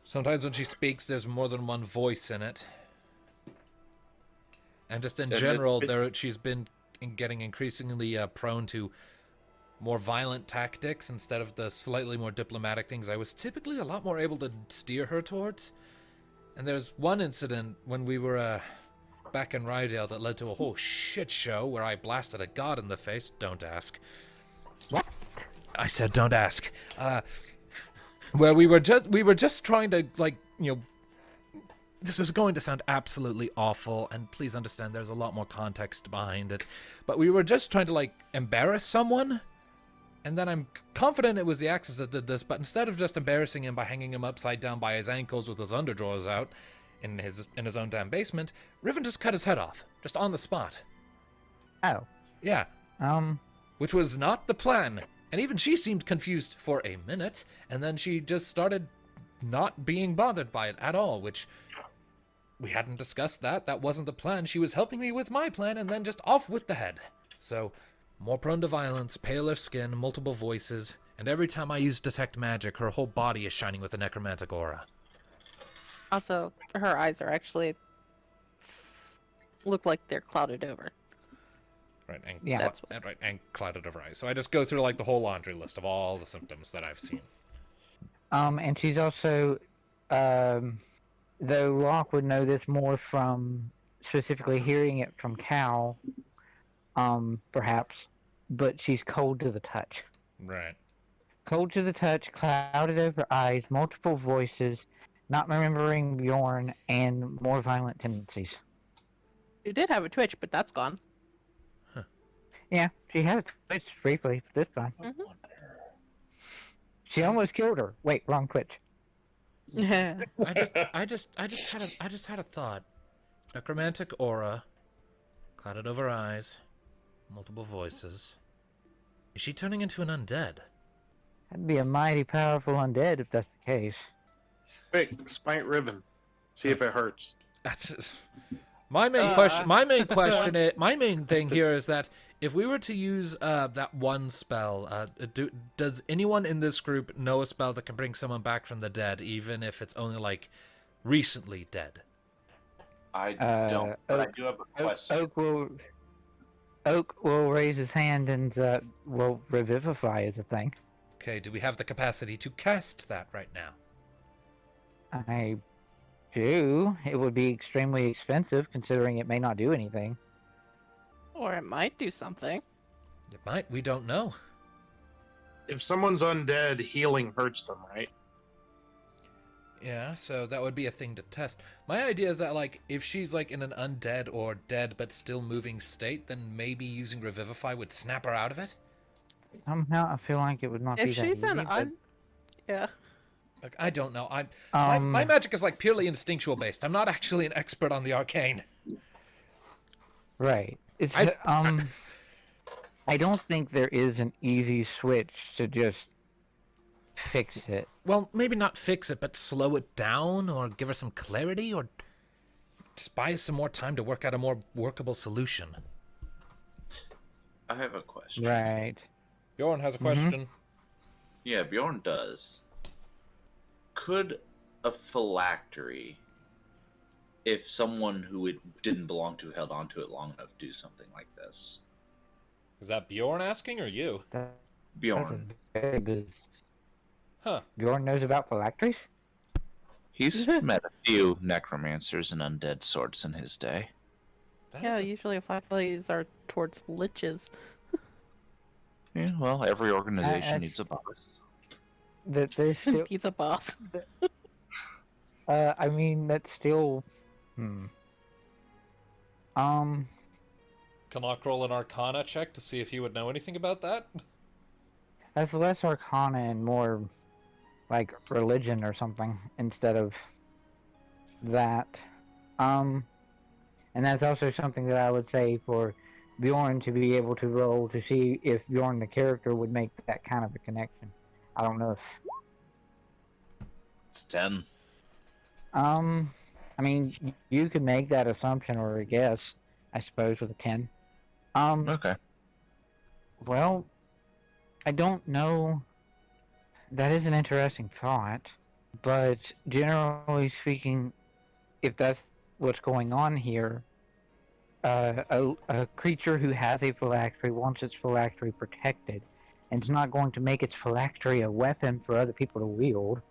Sometimes when she speaks, there's more than one voice in it. And just in general, she's been getting increasingly prone to more violent tactics instead of the slightly more diplomatic things I was typically a lot more able to steer her towards. And there's one incident when we were back in Rydale that led to a whole shit show where I blasted a god in the face. Don't ask. What? I said don't ask. Where we were just trying to, like, you know, this is going to sound absolutely awful, and please understand there's a lot more context behind it, but we were just trying to, like, embarrass someone, and then I'm confident it was the Axis that did this, but instead of just embarrassing him by hanging him upside down by his ankles with his underdrawers out in his own damn basement, Riven just cut his head off, just on the spot. Oh. Yeah. Which was not the plan, and even she seemed confused for a minute, and then she just started not being bothered by it at all, which we hadn't discussed that. That wasn't the plan. She was helping me with my plan, and then just off with the head. So, more prone to violence, paler skin, multiple voices, and every time I use Detect Magic, her whole body is shining with a necromantic aura. Also, her eyes are actually look like they're clouded over. Right, and, Yeah. That's what... right, and clouded over eyes. So I just go through, like, the whole laundry list of all the symptoms that I've seen. And she's also, though Locke would know this more from specifically hearing it from Cal, perhaps, but she's cold to the touch. Right. Cold to the touch, clouded over eyes, multiple voices, not remembering Bjorn, and more violent tendencies. You did have a twitch, but that's gone. Yeah, she had a twitch briefly this time. Mm-hmm. She almost killed her. Wait, wrong twitch. I just had a thought. Necromantic aura, clouded over eyes, multiple voices. Is she turning into an undead? That'd be a mighty powerful undead if that's the case. Quick, smite Riven. See if it hurts. That's my main question. My main thing here is that if we were to use that one spell, does anyone in this group know a spell that can bring someone back from the dead, even if it's only like recently dead? I don't, but I do have a question. Oak will raise his hand and will revivify as a thing. Okay, do we have the capacity to cast that right now? I do. It would be extremely expensive considering it may not do anything. Or it might do something. It might. We don't know. If someone's undead, healing hurts them, right? Yeah, so that would be a thing to test. My idea is that, like, if she's, like, in an undead or dead but still moving state, then maybe using Revivify would snap her out of it? Somehow I feel like it would not be If that she's easy, an but... Yeah. Like, I don't know. My magic is, like, purely instinctual based. I'm not actually an expert on the arcane. Right. It's I don't think there is an easy switch to just fix it. Well, maybe not fix it, but slow it down, or give her some clarity, or just buy some more time to work out a more workable solution. I have a question. Right. Bjorn has a question. Yeah, Bjorn does. Could a phylactery, if someone who it didn't belong to held onto it long enough, do something like this? Is that Bjorn asking, or you? Bjorn. Huh. Bjorn knows about phylacteries? He's met a few necromancers and undead sorts in his day. Yeah, usually phylacteries are towards liches. Yeah, well, every organization needs a boss. There's still, He's a boss. I mean, that's still... Can Locke roll an Arcana check to see if he would know anything about that? That's less Arcana and more like religion or something instead of that. And that's also something that I would say for Bjorn to be able to roll to see if Bjorn the character would make that kind of a connection. I don't know if... It's 10. I mean, you could make that assumption or a guess, I suppose, with a 10. Okay. Well, I don't know. That is an interesting thought, but generally speaking, if that's what's going on here, a creature who has a phylactery wants its phylactery protected, and it's not going to make its phylactery a weapon for other people to wield.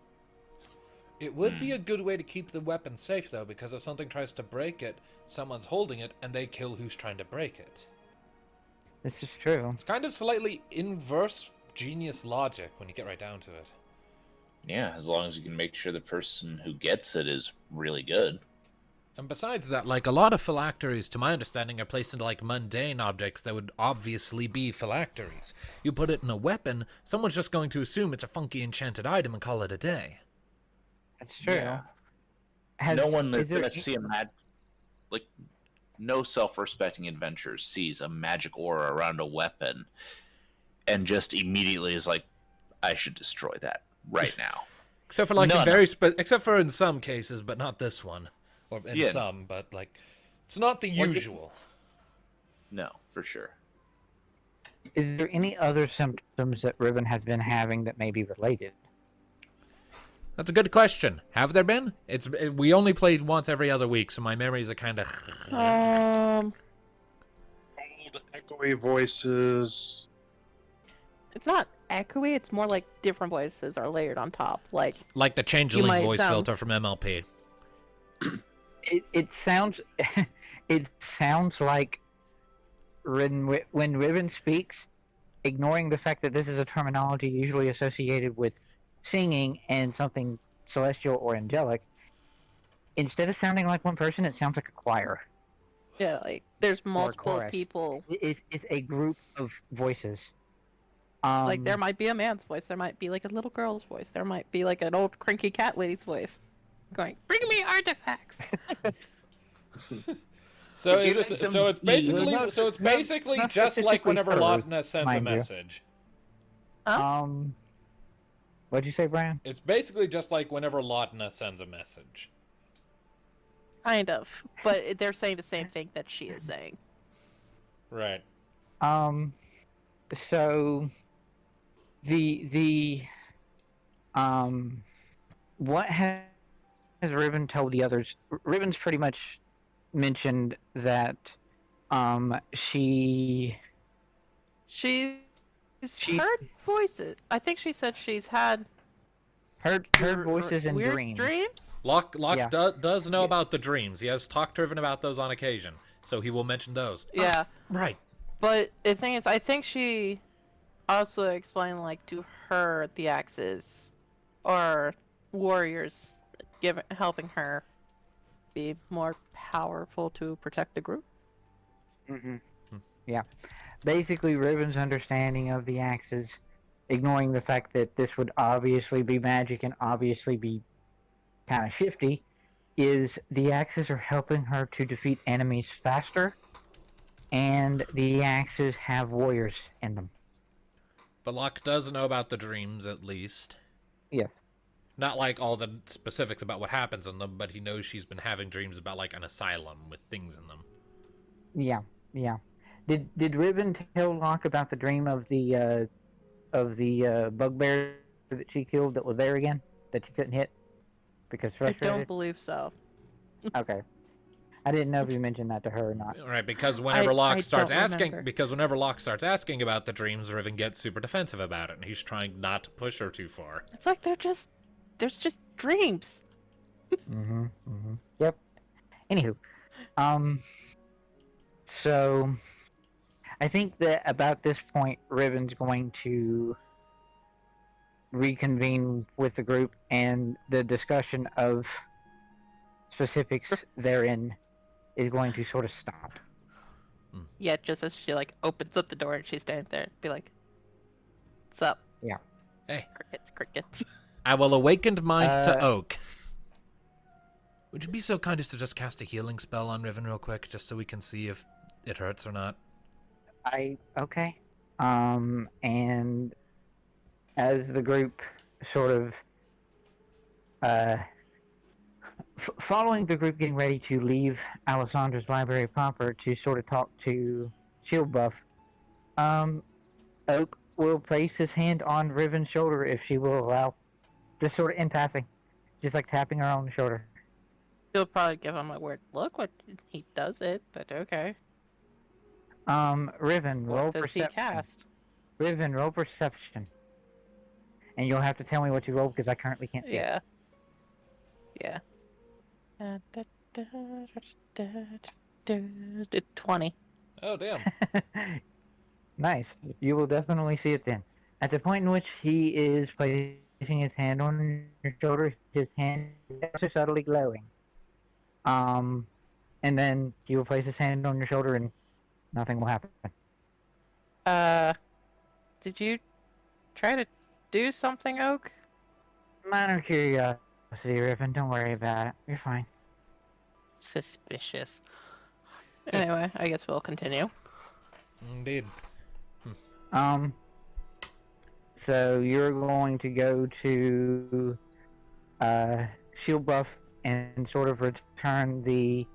It would be a good way to keep the weapon safe, though, because if something tries to break it, someone's holding it, and they kill who's trying to break it. This is true. It's kind of slightly inverse genius logic when you get right down to it. Yeah, as long as you can make sure the person who gets it is really good. And besides that, like, a lot of phylacteries, to my understanding, are placed into, like, mundane objects that would obviously be phylacteries. You put it in a weapon, someone's just going to assume it's a funky enchanted item and call it a day. That's true. Yeah. Has- No one is is there going to see no self-respecting adventurer sees a magic aura around a weapon and just immediately is like, I should destroy that right now. Except for, like, No, in very except for in some cases, but not this one. Or in Yeah. some, but, like, it's not the Well, usual. No, for sure. Is there any other symptoms that Riven has been having that may be related? That's a good question. Have there been? We only played once every other week, so my memories are kind of... Old echoey voices. It's not echoey. It's more like different voices are layered on top. Like like the You changeling might voice sound- filter from MLP. It sounds it sounds like when Riven speaks, ignoring the fact that this is a terminology usually associated with singing and something celestial or angelic, instead of sounding like one person, it sounds like a choir. yeah, like there's multiple chorus. people. It's a group of voices. Like there might be a man's voice. There might be like a little girl's voice. There might be like an old cranky cat lady's voice, going, "Bring me artifacts." So Give it's, it some so it's tea. basically Not- so it's not- basically not just like specifically whenever hers, Lautna sends a mind you. message. What'd you say, Brian? It's basically just like whenever Lautna sends a message. Kind of, but they're saying the same thing that she is saying. Right. So what has Riven told the others? Riven's pretty much mentioned that she's She- heard voices. I think she said she's had heard voices in weird dreams. Locke Yeah. does know about the dreams. He has talked to Riven about those on occasion, so he will mention those. Yeah, Right. but the thing is, I think she also explained like to her the axes or warriors helping her be more powerful to protect the group. Mm-hmm. Yeah. Basically, Riven's understanding of the axes, ignoring the fact that this would obviously be magic and obviously be kind of shifty, is the axes are helping her to defeat enemies faster, and the axes have warriors in them. But Locke does know about the dreams, at least. Yeah. Not like all the specifics about what happens in them, but he knows she's been having dreams about like an asylum with things in them. Yeah, yeah. Did Riven tell Locke about the dream of the bugbear that she killed that was there again, that she couldn't hit because I frustrated? don't believe so. Okay. I didn't know if you mentioned that to her or not. Right, because whenever Locke I starts don't asking, remember. because whenever Locke starts asking about the dreams, Riven gets super defensive about it, and he's trying not to push her too far. It's like there's just dreams. Mm-hmm. Mm-hmm. Yep. Anywho, so I think that about this point, Riven's going to reconvene with the group, and the discussion of specifics therein is going to sort of stop. Yeah, just as she like opens up the door and she's standing there, be like, "What's up?" Yeah. Hey. Crickets. I will awakened mind to Uh, Oak. Would you be so kind as to just cast a healing spell on Riven real quick, just so we can see if it hurts or not? Okay. And as the group sort of following the group getting ready to leave Alessandra's library proper to sort of talk to Shield Buff, Oak will place his hand on Riven's shoulder if she will allow, just sort of in passing, just like tapping her on the shoulder. She'll probably give him a weird look when he does it, but okay. Riven, roll What does he perception. cast? Riven, roll perception. And you'll have to tell me what you roll because I currently can't see Yeah. Yeah. 20. Oh, damn. it. Nice. You will definitely see it then. At the point in which he is placing his hand on your shoulder, his hand is ever so subtly glowing. And then he will place his hand on your shoulder and nothing will happen. Did you try to do something, Oak? Minor curiosity, Riven. Don't worry about it. You're fine. Suspicious. Anyway, I guess we'll continue. Indeed. So you're going to go to shield buff and sort of return the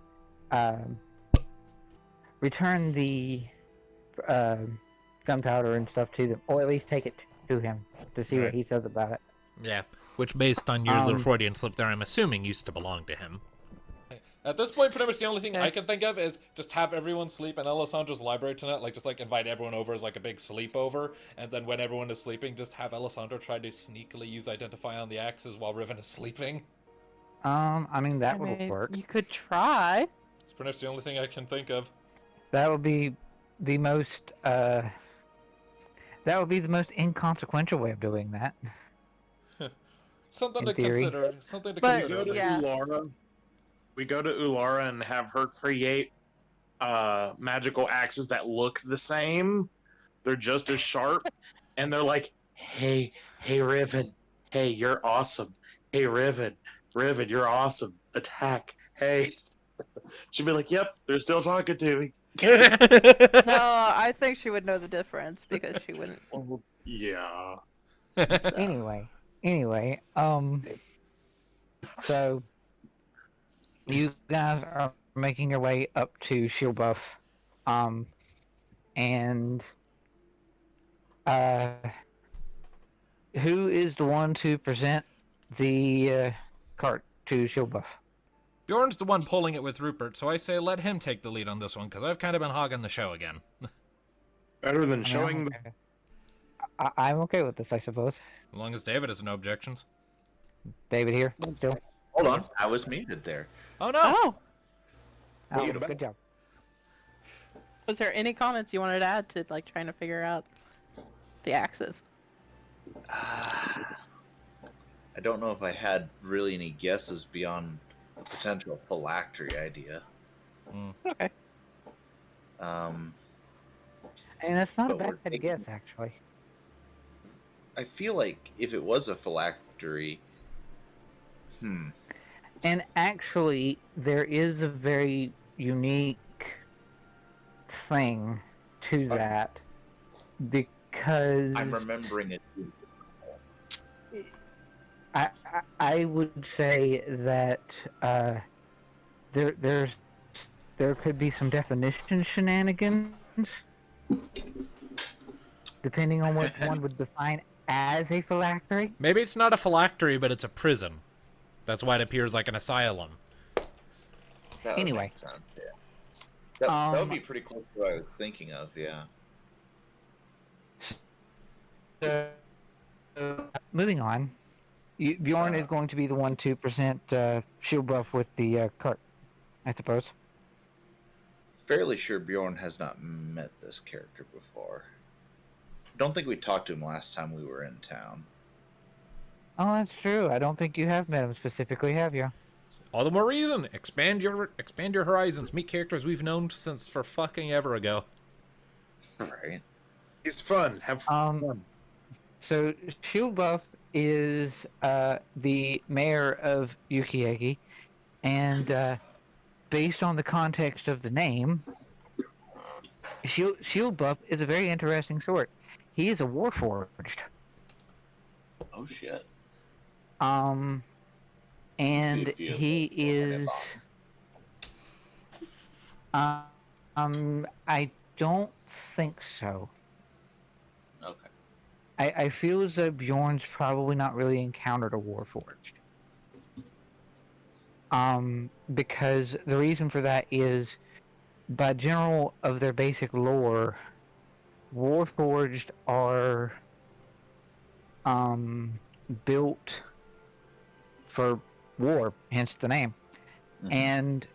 gunpowder and stuff to them, or at least take it to him to see what Right. he says about it. Yeah. Which, based on your little Freudian slip there, I'm assuming used to belong to him. At this point, pretty much the only thing I can think of is just have everyone sleep in Alessandra's library tonight. Like, just like invite everyone over as like a big sleepover, and then when everyone is sleeping, just have Alessandra try to sneakily use Identify on the axes while Riven is sleeping. I mean that I would mean, work. You could try. It's pretty much the only thing I can think of. That would be the most inconsequential way of doing that. Something In to theory. consider. Something to But- We go consider. to yeah. Ulara. We go to Ulara and have her create magical axes that look the same. They're just as sharp, and they're like, "Hey, Riven, hey, you're awesome. Hey, Riven, you're awesome. Attack. Hey." She'd be like, "Yep, they're still talking to me." No, I think she would know the difference because she wouldn't. Yeah. Anyway, so you guys are making your way up to shield buff, and who is the one to present the cart to shield buff? Bjorn's the one pulling it with Rupert, so I say let him take the lead on this one, because I've kind of been hogging the show again. Better than I mean, showing the I'm okay with this, I suppose. As long as David has no objections. David here, still. Hold on, I was muted there. Oh no! Oh, Oh, Beautiful. good job. was there any comments you wanted to add to like trying to figure out the axes? I don't know if I had really any guesses beyond a potential phylactery idea. Okay. And that's not a But we're bad guess, thinking- actually. I feel like if it was a phylactery, And actually, there is a very unique thing to that because I'm remembering it. I would say that there could be some definition shenanigans depending on what one would define as a phylactery. Maybe it's not a phylactery, but it's a prison. That's why it appears like an asylum. That would Anyway. make sense, yeah. That would be pretty close to what I was thinking of, yeah. Moving on, Bjorn is going to be the one to present shield buff with the cart, I suppose. Fairly sure Bjorn has not met this character before. Don't think we talked to him last time we were in town. Oh, that's true. I don't think you have met him specifically, have you? All the more reason. Expand your horizons. Meet characters we've known since for fucking ever ago. Right. It's fun. Have fun. So shield buff is the mayor of Yukiege, and based on the context of the name, shield buff is a very interesting sort. He is a warforged. Oh shit. And See if you- he is. I don't think so. Okay. I feel as though Bjorn's probably not really encountered a warforged. Because the reason for that is, by general of their basic lore, Warforged are built for war, hence the name. Mhm. And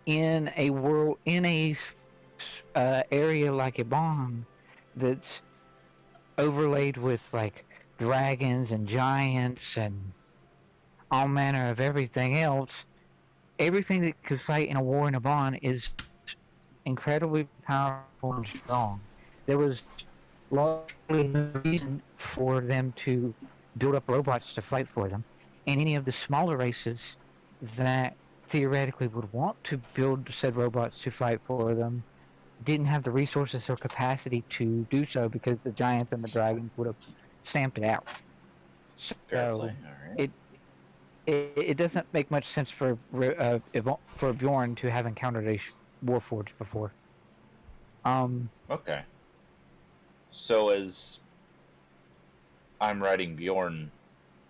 in a world, in a area like Abound, that's overlaid with like dragons and giants and all manner of everything else, everything that could fight in a war in Abound is incredibly powerful and strong. There was largely no reason for them to build up robots to fight for them. And any of the smaller races that theoretically would want to build said robots to fight for them didn't have the resources or capacity to do so because the giants and the dragons would have stamped it out. Fair So play. All right. it doesn't make much sense for Bjorn to have encountered a Warforged before. Okay. So as I'm riding Bjorn,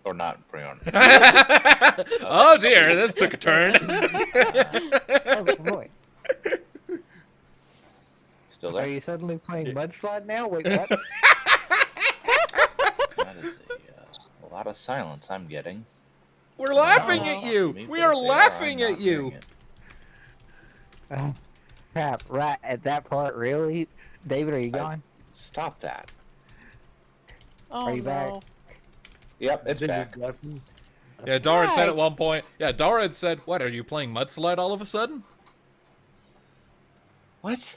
or not Bjorn. Oh dear, this took a turn. Oh boy, Still are there? you suddenly playing Mudslide now? Wait, what? That is a lot of silence I'm getting. We're laughing Oh. at you. Me, We but are if they laughing I'm at not you. hearing it. Oh, crap! Right at that part, really, David, are you gone? Stop that. Oh Are you back? no. Yep, it's back. Yeah, Dara had said Why? at one point. Yeah, Dara had said, "What? Are you playing Mudslide all of a sudden?" What?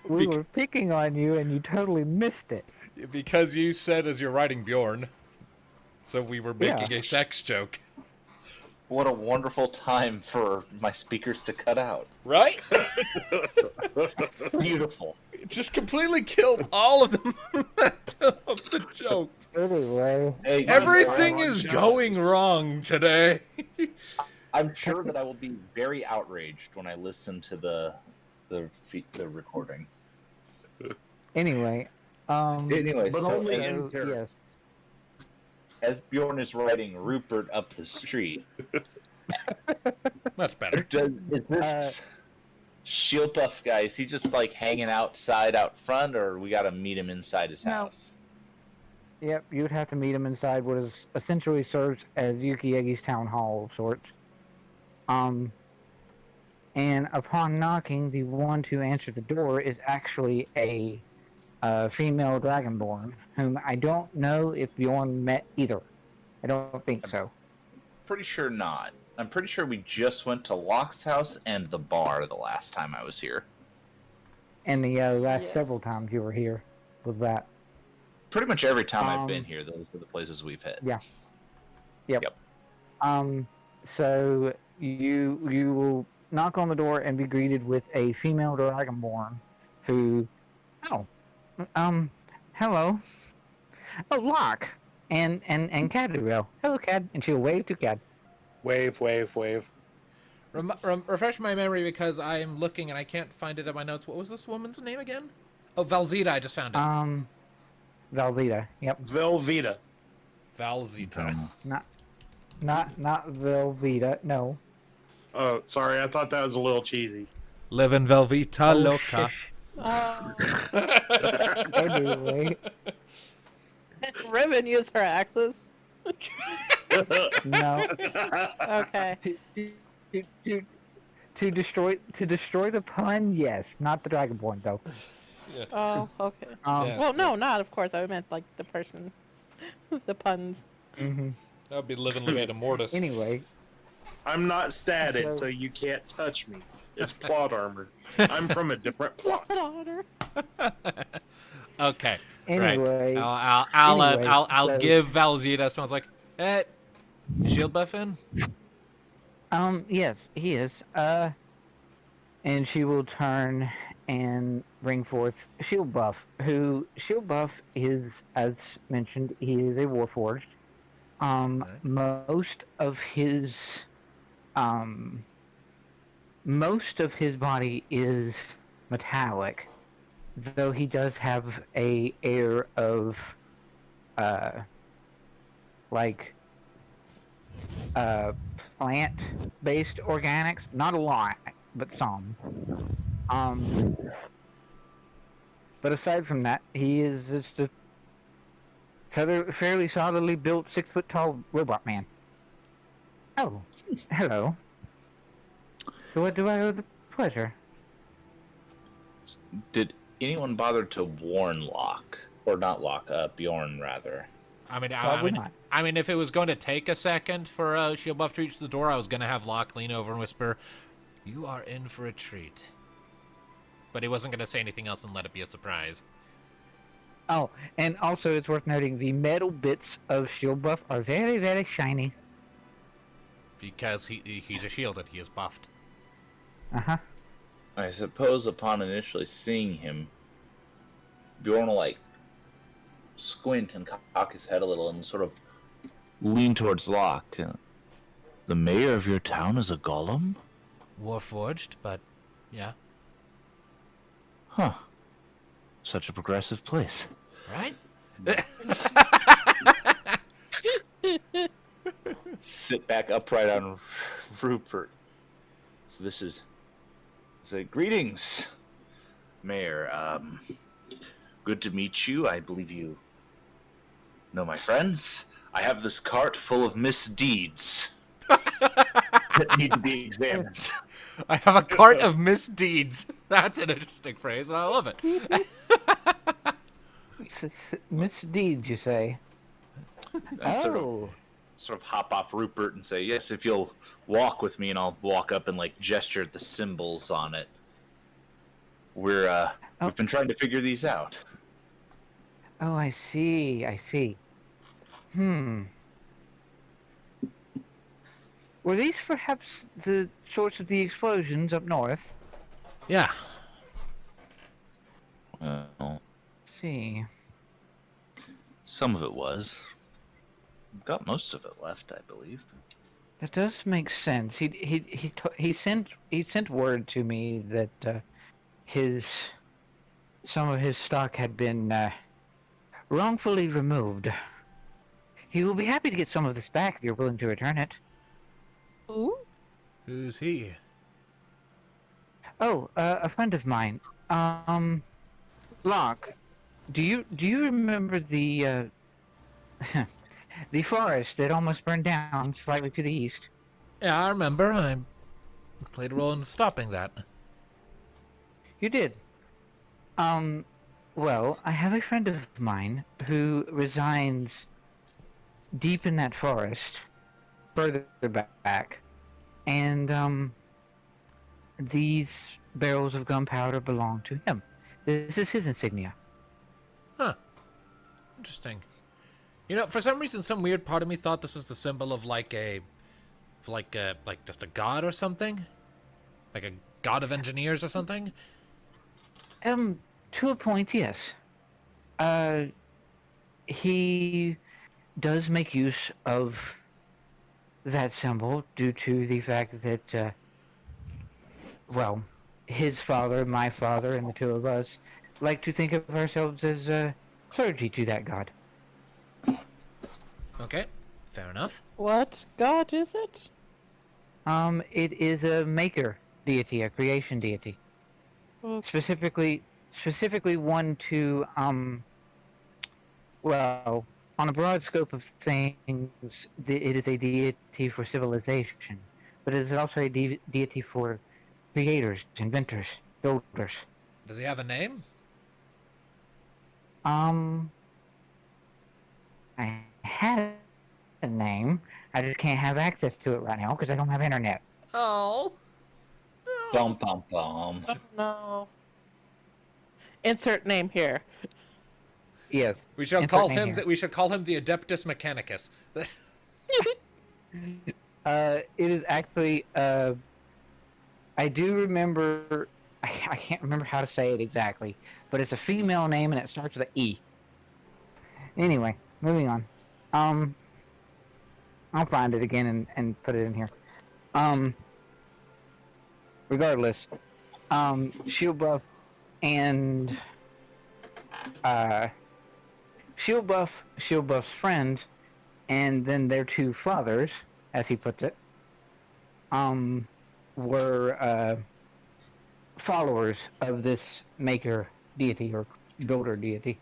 We were picking on you, and you totally missed it. Because you said as you're riding Bjorn, so we were making a sex joke, What a wonderful time for my speakers to cut out. right? Beautiful. It just completely killed all of the momentum of the jokes. Anyway, Hey, Everything on is challenge. going wrong today. I'm sure that I will be very outraged when I listen to the recording. anyway, Anyway, But so only as, in character. yes. as Bjorn is riding Rupert up the street, That's better. is this shield buff guy? Is he just like hanging outside out front, or we got to meet him inside his No. house? Yep, you would have to meet him inside what is essentially serves as Yukiege's town hall of sorts. And upon knocking, the one to answer the door is actually a female dragonborn, whom I don't know if Bjorn met either. I don't think so. Pretty sure not. I'm pretty sure we just went to Locke's house and the bar the last time I was here. And the last Yes. several times you were here was that. Pretty much every time I've been Um, here, those are the places we've hit. Yeah. Yep. So you will knock on the door and be greeted with a female dragonborn who, hello. Oh, Locke and Kadruil. Hello, Cad. And she'll wave to Cad. Wave. Refresh my memory because I'm looking and I can't find it in my notes. What was this woman's name again? Oh, Valzita. I just found it. Velveeta. Yep. Velveeta. Valzita. Not Velveeta. No. Oh, sorry. I thought that was a little cheesy. Live in Velveeta Oh, Loca. shush. Oh. Anyway, Riven used her axes. no. Okay. To destroy the pun, yes. Not the dragonborn though. Oh, okay. Yeah. Well, no, not of course. I meant like the person, the puns. Mhm. That would be living Levita Mortis. Anyway, I'm not static, So- so you can't touch me. It's plot armor. I'm from a different plot. Okay. anyway, Right. Anyway, I'll so- give Valzita. Someone's like, "Hey, shield buff in?" yes, he is. And she will turn and bring forth Shield Buff, who Shield Buff is, as mentioned, he is a Warforged. Most of his body is metallic, though he does have a air of plant-based organics. Not a lot, but some. But aside from that, he is just a fairly solidly built 6-foot-tall robot man. Oh, hello. To what do I owe the pleasure? Did anyone bother to warn Locke? Or not Locke, Bjorn, rather. Probably not. I mean, if it was going to take a second for Shield Buff to reach the door, I was going to have Locke lean over and whisper, "You are in for a treat." But he wasn't going to say anything else and let it be a surprise. Oh, and also it's worth noting the metal bits of Shield Buff are very, very shiny. Because he's a shielded, he is buffed. Uh-huh. I suppose upon initially seeing him, Bjorn will, like, squint and cock his head a little and sort of lean towards Locke. The mayor of your town is a golem? Warforged, but yeah. Huh. Such a progressive place. Right? Sit back upright on Rupert. So this is... Say, greetings, Mayor. Good to meet you. I believe you know my friends. I have this cart full of misdeeds that need to be examined. I have a cart of misdeeds. That's an interesting phrase, and I love it. Misdeeds, you say? I Oh. sort of hop off Rupert and say, yes, if you'll walk with me, and I'll walk up and, like, gesture at the symbols on it. We've been trying to figure these out. Oh, I see. Were these perhaps the source of the explosions up north? Yeah. Well, See. some of it was. We've got most of it left, I believe. That does make sense. He sent word to me that some of his stock had been wrongfully removed. He will be happy to get some of this back if you're willing to return it. Ooh. Who's he? Oh, a friend of mine. Locke, do you remember the the forest that almost burned down slightly to the east? Yeah, I remember. I played a role in stopping that. You did. Well, I have a friend of mine who resides deep in that forest, further back, and these barrels of gunpowder belong to him. This is his insignia. Huh. Interesting. You know, for some reason, some weird part of me thought this was the symbol of like just a god or something, like a god of engineers or something. To a point, yes. He does make use of that symbol due to the fact that, well, his father, my father, and the two of us like to think of ourselves as clergy to that god. Okay, fair enough. What god is it? It is a maker deity, a creation deity. Okay. Specifically one to, well, on a broad scope of things, it is a deity for civilization, but it is also a deity for creators, inventors, builders. Does he have a name? I have a name. I just can't have access to it right now because I don't have internet. Oh. Bum, bum, bum. Oh no. Insert name here. Yes. We shall Insert call name him. here. We should call him the Adeptus Mechanicus. It is actually, I do remember, I can't remember how to say it exactly, but it's a female name and it starts with an E. Anyway, moving on. I'll find it again and put it in here. Regardless, Shield Buff and, Shield Buff's friends, and then their two fathers, as he puts it, were followers of this maker deity or builder deity.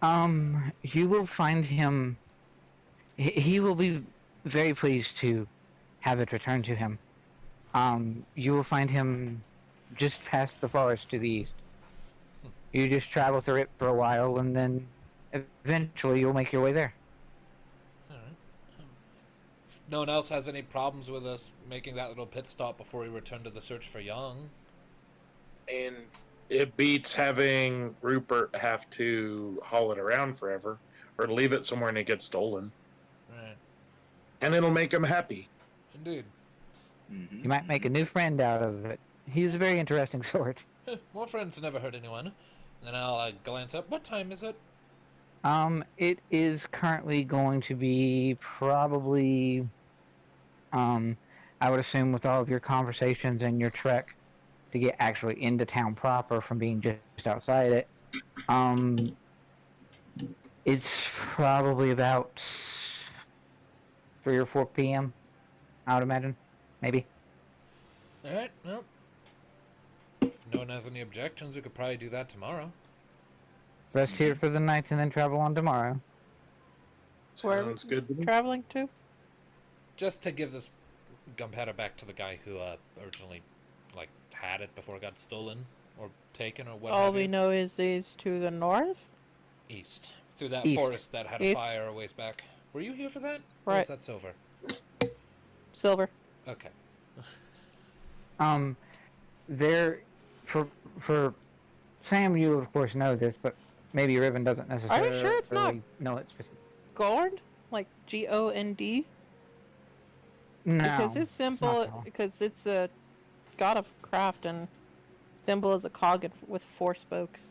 You will find him. He will be very pleased to have it returned to him. You will find him just past the forest to the east. You just travel through it for a while, and then eventually you'll make your way there. Alright. If no one else has any problems with us making that little pit stop before we return to the search for Young. And it beats having Rupert have to haul it around forever or leave it somewhere and it gets stolen. Right. And it'll make him happy. Indeed. You might make a new friend out of it. He's a very interesting sort. More friends never hurt anyone. And then I'll glance up. What time is it? It is currently going to be probably, I would assume with all of your conversations and your trek to get actually into town proper from being just outside it, it's probably about 3 or 4 p.m., I would imagine. Maybe. Alright, well. If no one has any objections, we could probably do that tomorrow. Rest here for the night and then travel on tomorrow. Where Sounds good to me. traveling to? Just to give this gunpowder back to the guy who originally had it before it got stolen or taken or what All have we you. know is he's to the north. East. Through that East. forest that had East. a fire a ways back. Were you here for that? Or Right. was that Silver? Silver. Okay. There, for Sam, you of course know this, but maybe Riven doesn't necessarily sure it's not know it specifically. Gond? Like Gond? No, Because this not symbol, at all. because it's a god of craft and symbol is a cog with 4 spokes.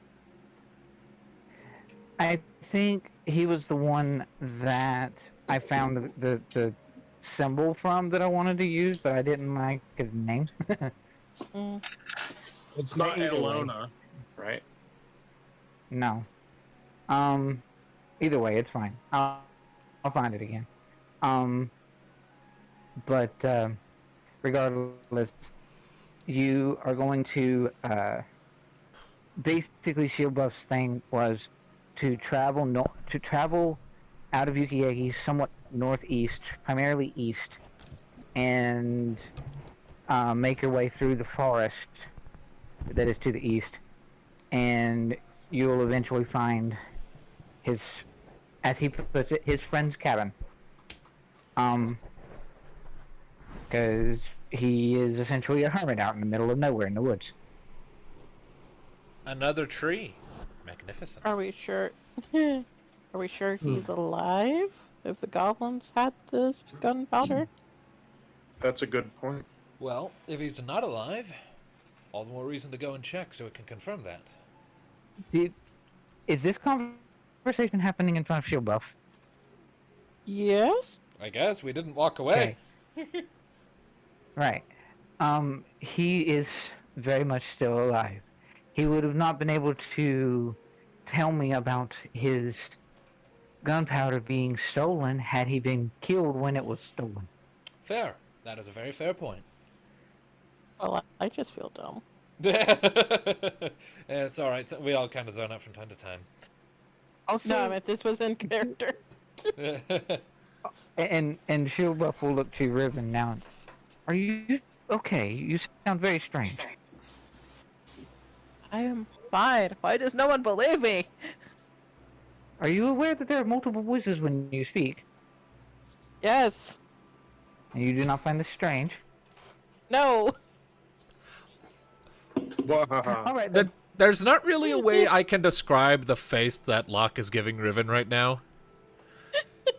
I think he was the one that I found the symbol from that I wanted to use, but I didn't like his name. Mm. It's not Either way. Elona, right? No. Either way, it's fine. I'll find it again. But regardless, you are going to basically Shield Buff's thing was to travel out of Yukiege somewhat northeast, primarily east, and make your way through the forest that is to the east, and you will eventually find his, as he puts it, his friend's cabin. Because he is essentially a hermit out in the middle of nowhere in the woods. Another tree. Magnificent. Are we sure? Are we sure he's alive? If the goblins had this gunpowder? That's a good point. Well, if he's not alive, all the more reason to go and check so we can confirm that. Is this conversation happening in front of Shield Buff? Yes. I guess we didn't walk away. Right. He is very much still alive. He would have not been able to tell me about his gunpowder being stolen had he been killed when it was stolen. Fair. That is a very fair point. Well, I just feel dumb. It's alright. So we all kind of zone out from time to time. Also, No, I meant this was in character. and Shield Buff will look to Riven now. Are you okay? You sound very strange. I am fine. Why does no one believe me? Are you aware that there are multiple voices when you speak? Yes. And you do not find this strange? No. All right, then. There's not really a way I can describe the face that Locke is giving Riven right now.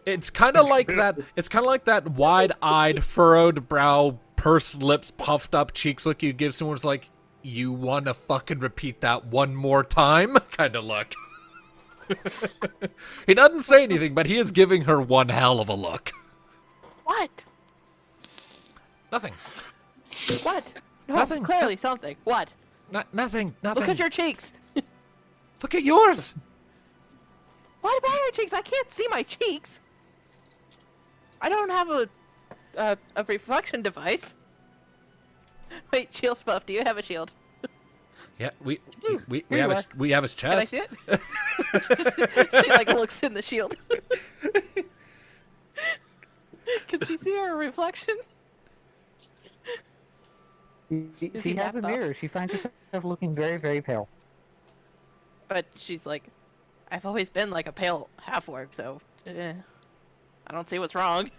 It's kind of like that. It's kind of like that wide-eyed, furrowed brow, pursed lips, puffed up cheeks look you give someone who's like, "You want to fucking repeat that one more time?" kind of look. He doesn't say anything, but he is giving her one hell of a look. What? Nothing. What? No, Nothing. clearly something. What? Nothing. Look at your cheeks. Look at yours. Why are my cheeks? I can't see my cheeks. I don't have a a reflection device. Wait, shield buff. Do you have a shield? Yeah, we Here have you we have his Can I chest. see it? She like looks in the shield. Can she see her reflection? She Is he has a napped mirror. off? She finds herself looking very, very pale. But she's like, I've always been like a pale half-orc, so I don't see what's wrong.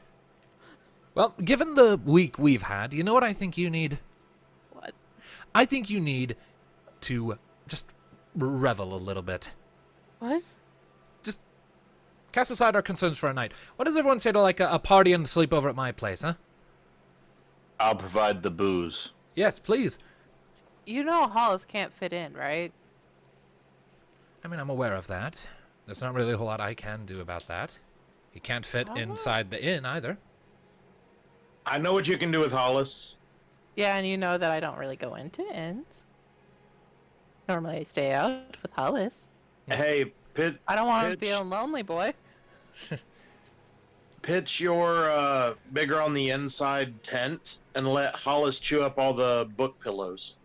Well, given the week we've had, you know what I think you need? What? I think you need to just revel a little bit. What? Just cast aside our concerns for a night. What does everyone say to like a party and sleep over at my place, huh? I'll provide the booze. Yes, please. You know Hollis can't fit in, right? I mean, I'm aware of that. There's not really a whole lot I can do about that. He can't fit Oh. inside the inn either. I know what you can do with Hollis. Yeah, and you know that I don't really go into inns. Normally I stay out with Hollis. Hey, I don't want him Pitch. feeling lonely, boy. pitch your bigger on the inside tent and let Hollis chew up all the book pillows.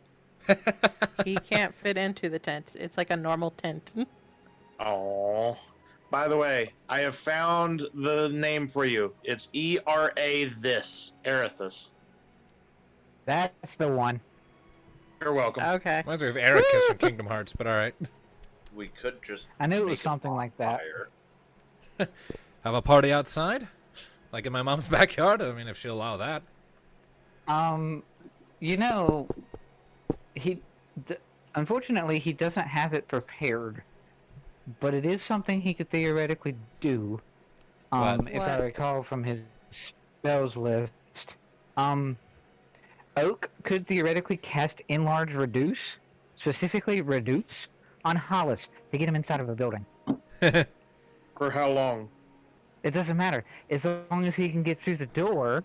He can't fit into the tent. It's like a normal tent. Oh. By the way, I have found the name for you. It's E-R-A this, Erithus. That's the one. You're welcome. Okay. Reminds me of Ericus from Kingdom Hearts, but alright. We could just. I knew it was make a something like that. bonfire. Have a party outside? Like in my mom's backyard? I mean, if she'll allow that. You know, unfortunately, he doesn't have it prepared, but it is something he could theoretically do. What? If I recall from his spells list, Oak could theoretically cast Enlarge Reduce, specifically Reduce, on Hollis to get him inside of a building. For how long? It doesn't matter. As long as he can get through the door,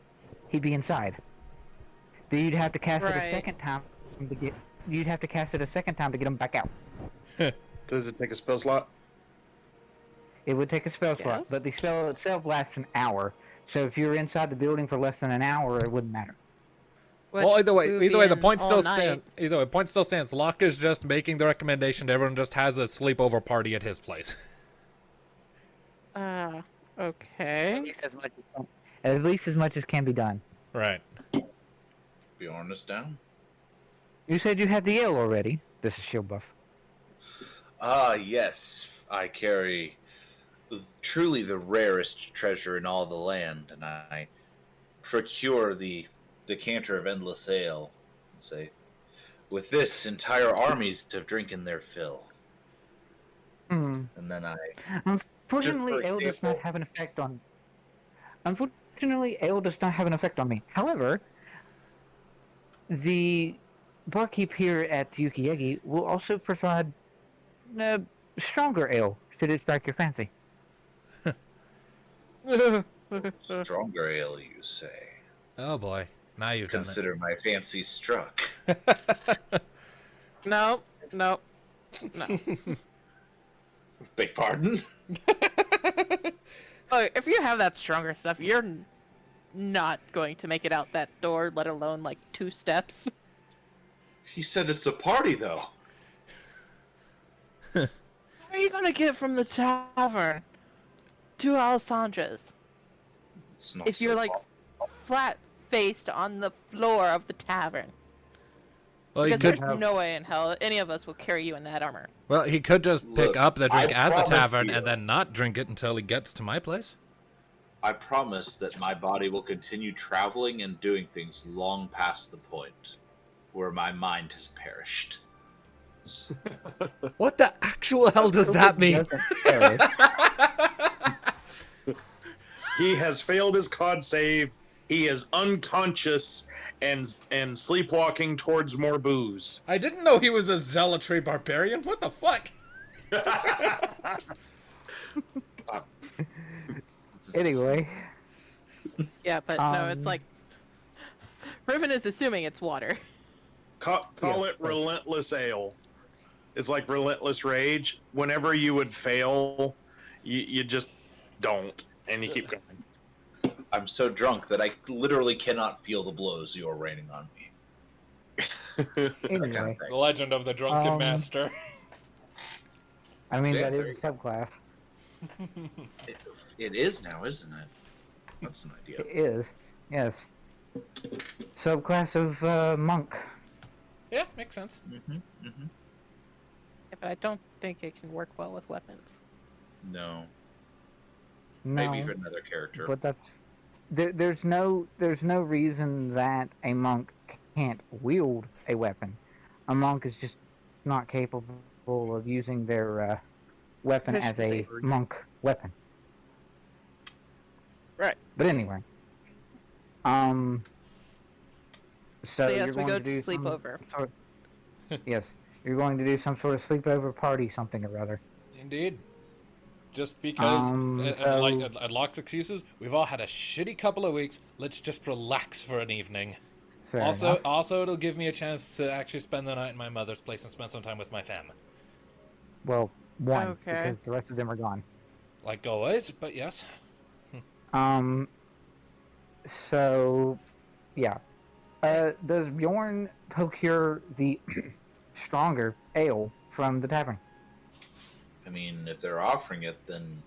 he'd be inside. Then you'd have to cast it a Right. second time to get. You'd have to cast it a second time to get him back out. Does it take a spell slot? It would take a spell slot, Yes. but the spell itself lasts an hour. So if you're inside the building for less than an hour, it wouldn't matter. Well, either way, the point still all stands. night. Either way, point still stands. Locke is just making the recommendation to everyone just has a sleepover party at his place. Okay. At least as much as can be done. Right. Bjorn is down. You said you had the ale already. This is shield buff. Ah, yes. I carry truly the rarest treasure in all the land, and I procure the decanter of endless ale. Say, with this, entire armies have drinking their fill. Hmm. And then I Unfortunately, Just for ale does example- not have an effect on. Unfortunately, ale does not have an effect on me. However, the barkeep here at Yukiege will also provide stronger ale should it strike your fancy. stronger ale, you say. Oh boy, now you've done Consider my fancy struck. it. No. No. Beg pardon? Look, if you have that stronger stuff, you're not going to make it out that door, let alone like 2 steps. He said it's a party, though. How are you gonna get from the tavern to Alessandra's It's not if you're so like far. flat-faced on the floor of the tavern? Well, he Because could. there's no way in hell any of us will carry you in that armor. Well, he could just pick Look, up the drink I at the promise tavern you. and then not drink it until he gets to my place. I promise that my body will continue traveling and doing things long past the point where my mind has perished. What the actual hell does that mean? He has failed his COD save. He is unconscious and sleepwalking towards more booze. I didn't know he was a zealotry barbarian. What the fuck? Anyway, Yeah, but no, it's like Riven is assuming it's water. Call it relentless ale. It's like relentless rage. Whenever you would fail, you just don't, and you keep going. I'm so drunk that I literally cannot feel the blows you're raining on me. Anyway, The legend of the drunken master. I mean, Yeah, that there is a you go. subclass. It is now, isn't it? That's an idea. It is, yes. Subclass of monk. Yeah, makes sense. Mm-hmm. Mm-hmm. Yeah, but I don't think it can work well with weapons. No. No, Maybe for another character. but that's there's no reason that a monk can't wield a weapon. A monk is just not capable of using their weapon as a Proficiency. monk weapon. Right. But anyway, so So yes, you're we going go to do to sleep some over. sort yes, you're going to do some sort of sleepover party, something or other. Indeed. Just because, so- at Locke's excuses, we've all had a shitty couple of weeks. Let's just relax for an evening. Fair Also, enough. it'll give me a chance to actually spend the night in my mother's place and spend some time with my fam. Well, one Okay. because the rest of them are gone. Like always, but yes. So, yeah. Does Bjorn procure the stronger ale from the tavern? I mean, if they're offering it, then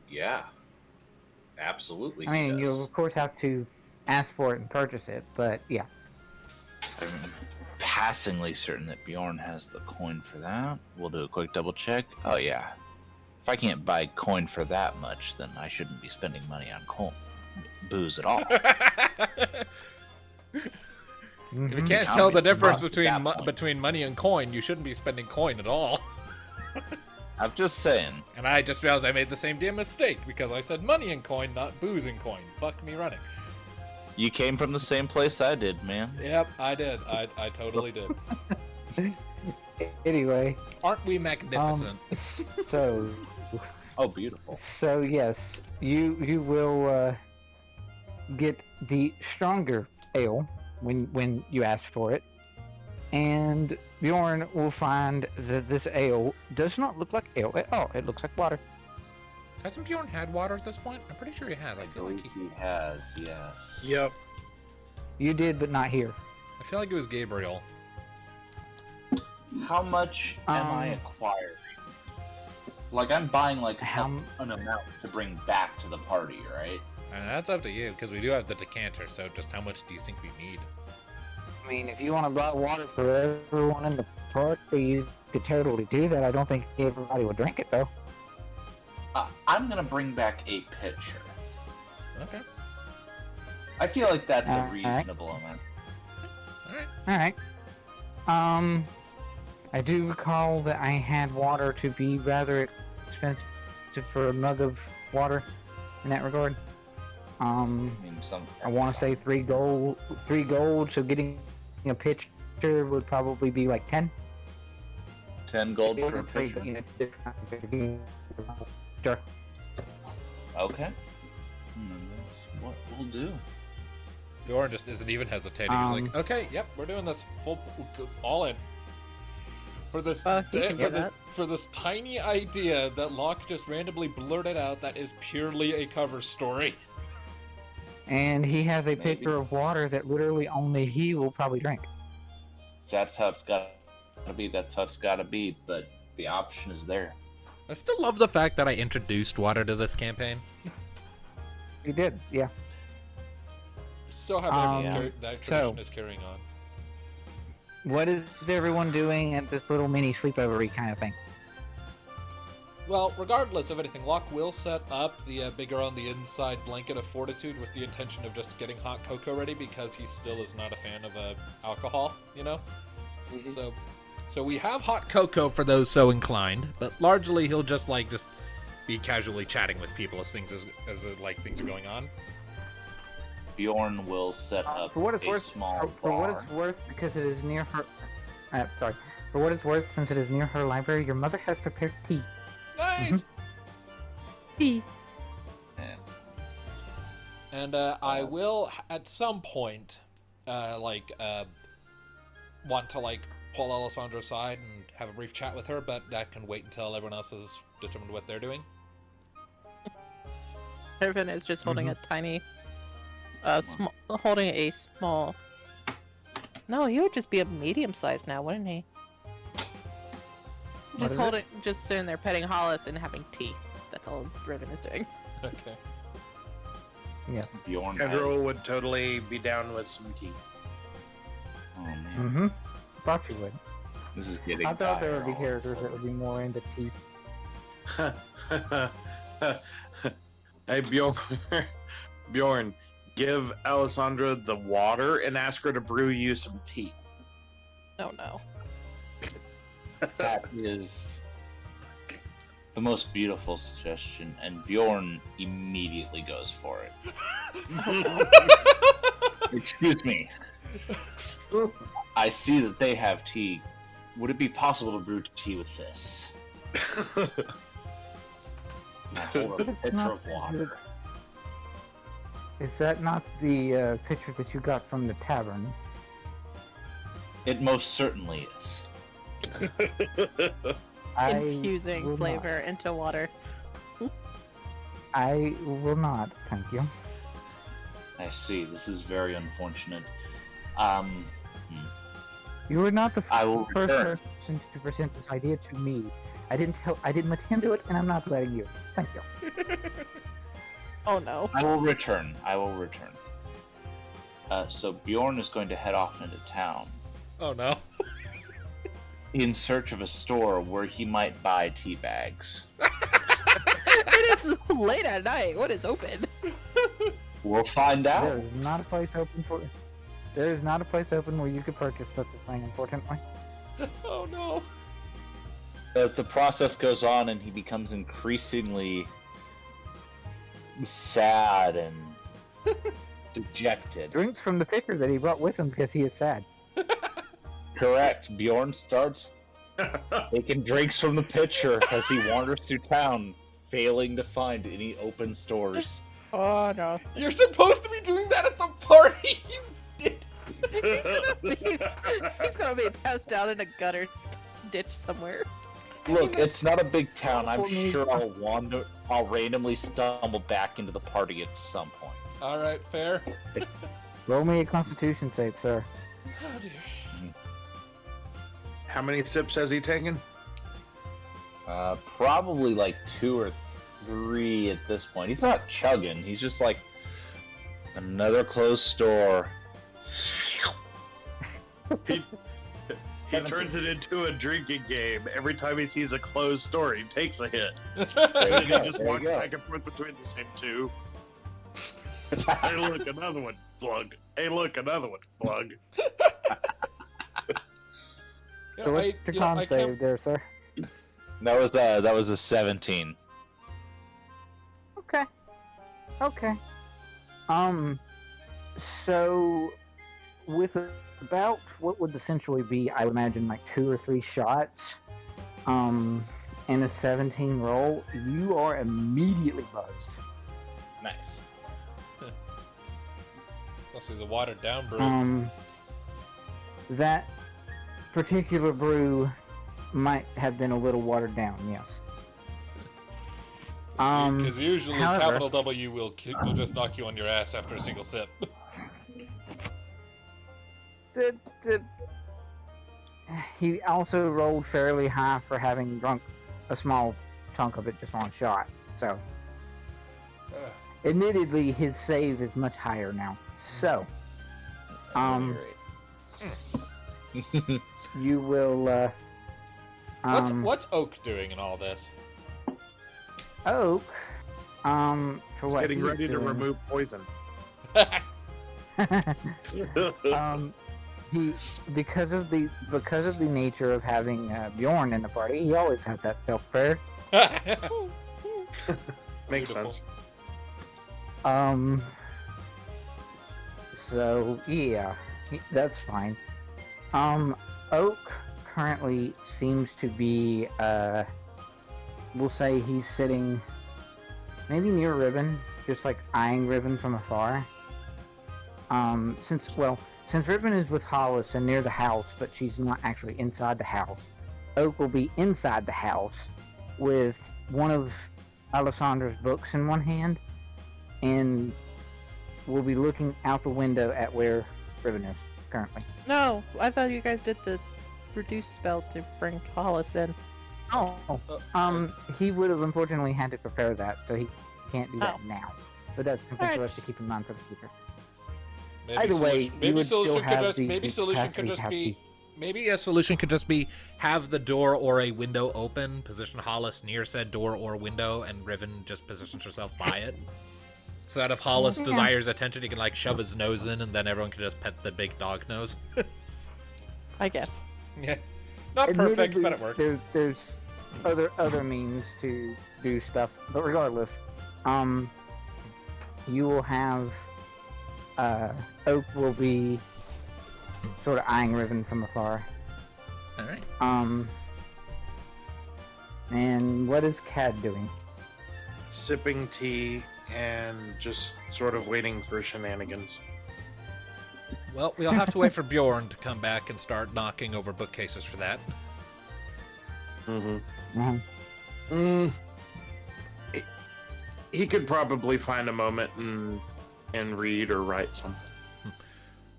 yeah. Absolutely. I mean, yes. you of course have to ask for it and purchase it, but yeah. I'm passingly certain that Bjorn has the coin for that. We'll do a quick double check. Oh, yeah. If I can't buy coin for that much, then I shouldn't be spending money on booze at all. If you Mhm. can't How tell the many difference bucks at that point? between money and coin, you shouldn't be spending coin at all. I'm just saying. And I just realized I made the same damn mistake because I said money and coin, not booze and coin. Fuck me running. You came from the same place I did, man. Yep, I did. I totally did. Anyway, Aren't we magnificent? so Oh, beautiful. yes, you will get the stronger ale when you ask for it, and Bjorn will find that this ale does not look like ale at all. It looks like water. Hasn't Bjorn had water at this point? I'm pretty sure he has. I feel like he has, yes. Yep. You did, but not here. I feel like it was Gabriel. How much am I acquiring? Like, I'm buying, like, How- an amount to bring back to the party, right? And that's up to you because we do have the decanter. So just how much do you think we need? I mean, if you want to buy water for everyone in the party, you could totally do that. I don't think everybody would drink it, though. I'm gonna bring back a pitcher. Okay. I feel like that's a Alright. reasonable amount. All right. Alright. I do recall that I had water to be rather expensive for a mug of water in that regard. I mean, I want to say 3 gold, so getting a pitcher would probably be like 10. 10 gold for a pitcher. Sure. Okay. That's what we'll do. Bjorn just isn't even hesitating. He's like, okay, yep, we're doing this. Full, all in. For this, He can do that. for this tiny idea that Locke just randomly blurted out that is purely a cover story. And he has a Maybe. pitcher of water that literally only he will probably drink. If that's how it's gotta be, that's how it's gotta be, but the option is there. I still love the fact that I introduced water to this campaign. He did, yeah. So happy Yeah. that tradition So- is carrying on. What is everyone doing at this little mini sleepover kind of thing? Well, regardless of anything, Locke will set up the bigger on the inside blanket of fortitude with the intention of just getting hot cocoa ready because he still is not a fan of alcohol, you know? So we have hot cocoa for those so inclined, but largely he'll just be casually chatting with people as things are going on. Bjorn will set up For what it's a worth, small for what bar. it's worth, because it is near her. Sorry. For what it's worth, since it is near her library, your mother has prepared tea. Nice. He. Yes. And I will at some point want to pull Alessandra aside and have a brief chat with her, but that can wait until everyone else has determined what they're doing. Riven is just holding a tiny holding a small. No, he would just be a medium size now, wouldn't he? What is it? Just sitting there petting Hollis and having tea. That's all Riven is doing. Okay. Yes. Bjorn Kadruil has... would totally be down with some tea. Oh man, Mm-hmm. Thought you would. this is getting. I thought there dire would be all of a characters that sudden. would be more into tea. Hey Bjorn, Bjorn, give Alessandra the water and ask her to brew you some tea. Oh no. That is the most beautiful suggestion, and Bjorn immediately goes for it. Excuse me. I see that they have tea. Would it be possible to brew tea with this? I hold a It's pitcher not- of water. Is that not the picture that you got from the tavern? It most certainly is. I Infusing will flavor into water. Not. I will not, thank you. I see. This is very unfortunate. You were not the I will first return. person to present this idea to me. I didn't let him do it, and I'm not letting you. Thank you. Oh no. I will return. I will return. So Bjorn is going to head off into town Oh no. in search of a store where he might buy tea bags. It is late at night. What is open? We'll find out. There is not a place open for. There is not a place open where you could purchase such a thing. Unfortunately. Oh no. As the process goes on and he becomes increasingly sad and dejected. Drinks from the pitcher that he brought with him because he is sad. Correct. Bjorn starts taking drinks from the pitcher as he wanders through town, failing to find any open stores. Oh no. You're supposed to be doing that at the party. He's gonna be passed out in a gutter ditch somewhere. Look, it's not a big town. I'm Well, me- sure I'll randomly stumble back into the party at some point. All right, fair. Roll me a Constitution save, sir. Oh dear. How many sips has he taken? Probably like 2 or 3 at this point. He's not chugging. He's just like another closed store. He 17. turns it into a drinking game. Every time he sees a closed store, he takes a hit. There And you then go, he just there you walks go. back and forth between the same two. Hey, look, another one, plug. Hey, look, another one, plug. Yeah, So what's your con I save can't- there, sir? That was a 17. Okay. Okay. So with about what would essentially be, I would imagine, like 2 or 3 shots, and a 17 roll, you are immediately buzzed. Nice. Must be the watered down brew. That particular brew might have been a little watered down, yes. Because usually however- capital W will just knock you on your ass after a single sip. He also rolled fairly high for having drunk a small chunk of it just on a shot. So, admittedly, his save is much higher now. So, you will. What's Oak doing in all this? Oak. For He's what getting he's ready to doing, remove poison. he because of the nature of having Bjorn in the party, he always has that self prayer. Makes Beautiful. sense. So yeah, that's fine. Oak currently seems to be we'll say he's sitting maybe near Riven, just like eyeing Riven from afar. Since Riven is with Hollis and near the house, but she's not actually inside the house, Oak will be inside the house with one of Alessandra's books in one hand and will be looking out the window at where Riven is currently. No, I thought you guys did the reduce spell to bring Hollis in. Oh, he would have unfortunately had to prepare that, so he can't do that Oh. now. But that's something for Alright. us to keep in mind for the future. Maybe Either way, solution, you maybe would still solution could have just the maybe solution could capacity just to have be maybe a solution could just be have the door or a window open, position Hollis near said door or window, and Riven just positions herself by it. So that if Hollis Yeah. desires attention, he can like shove his nose in, and then everyone can just pet the big dog nose. I guess. Yeah, not perfect, but it works. There's other means to do stuff, but regardless, you will have Oak will be sort of eyeing Riven from afar. All right. And what is Cad doing? Sipping tea and just sort of waiting for shenanigans. Well, we'll have to wait for Bjorn to come back and start knocking over bookcases for that. Mm-hmm. Mhm. He could probably find a moment and read or write something.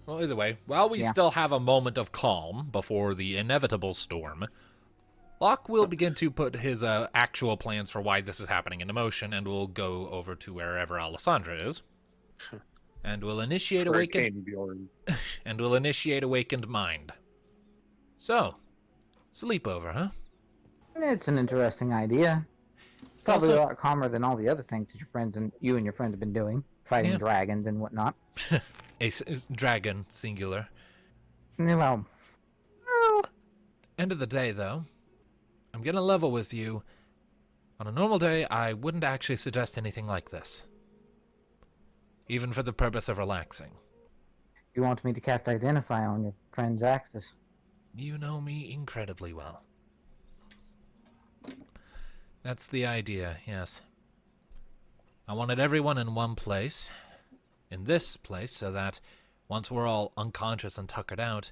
Well, either way, while we Yeah. still have a moment of calm before the inevitable storm, Locke will begin to put his actual plans for why this is happening into motion, and will go over to wherever Alessandra is, and will initiate Hurricane Bjorn. awakened mind. So, sleepover, huh? It's an interesting idea. It's Probably also a lot calmer than all the other things that you and your friends have been doing, fighting Yeah. dragons and whatnot. a dragon singular. Well, End of the day, though, I'm gonna level with you. On a normal day, I wouldn't actually suggest anything like this, even for the purpose of relaxing. you want me to cast Identify on your friend's axis. You know me incredibly well. That's the idea, yes. I wanted everyone in one place, in this place, so that once we're all unconscious and tuckered out,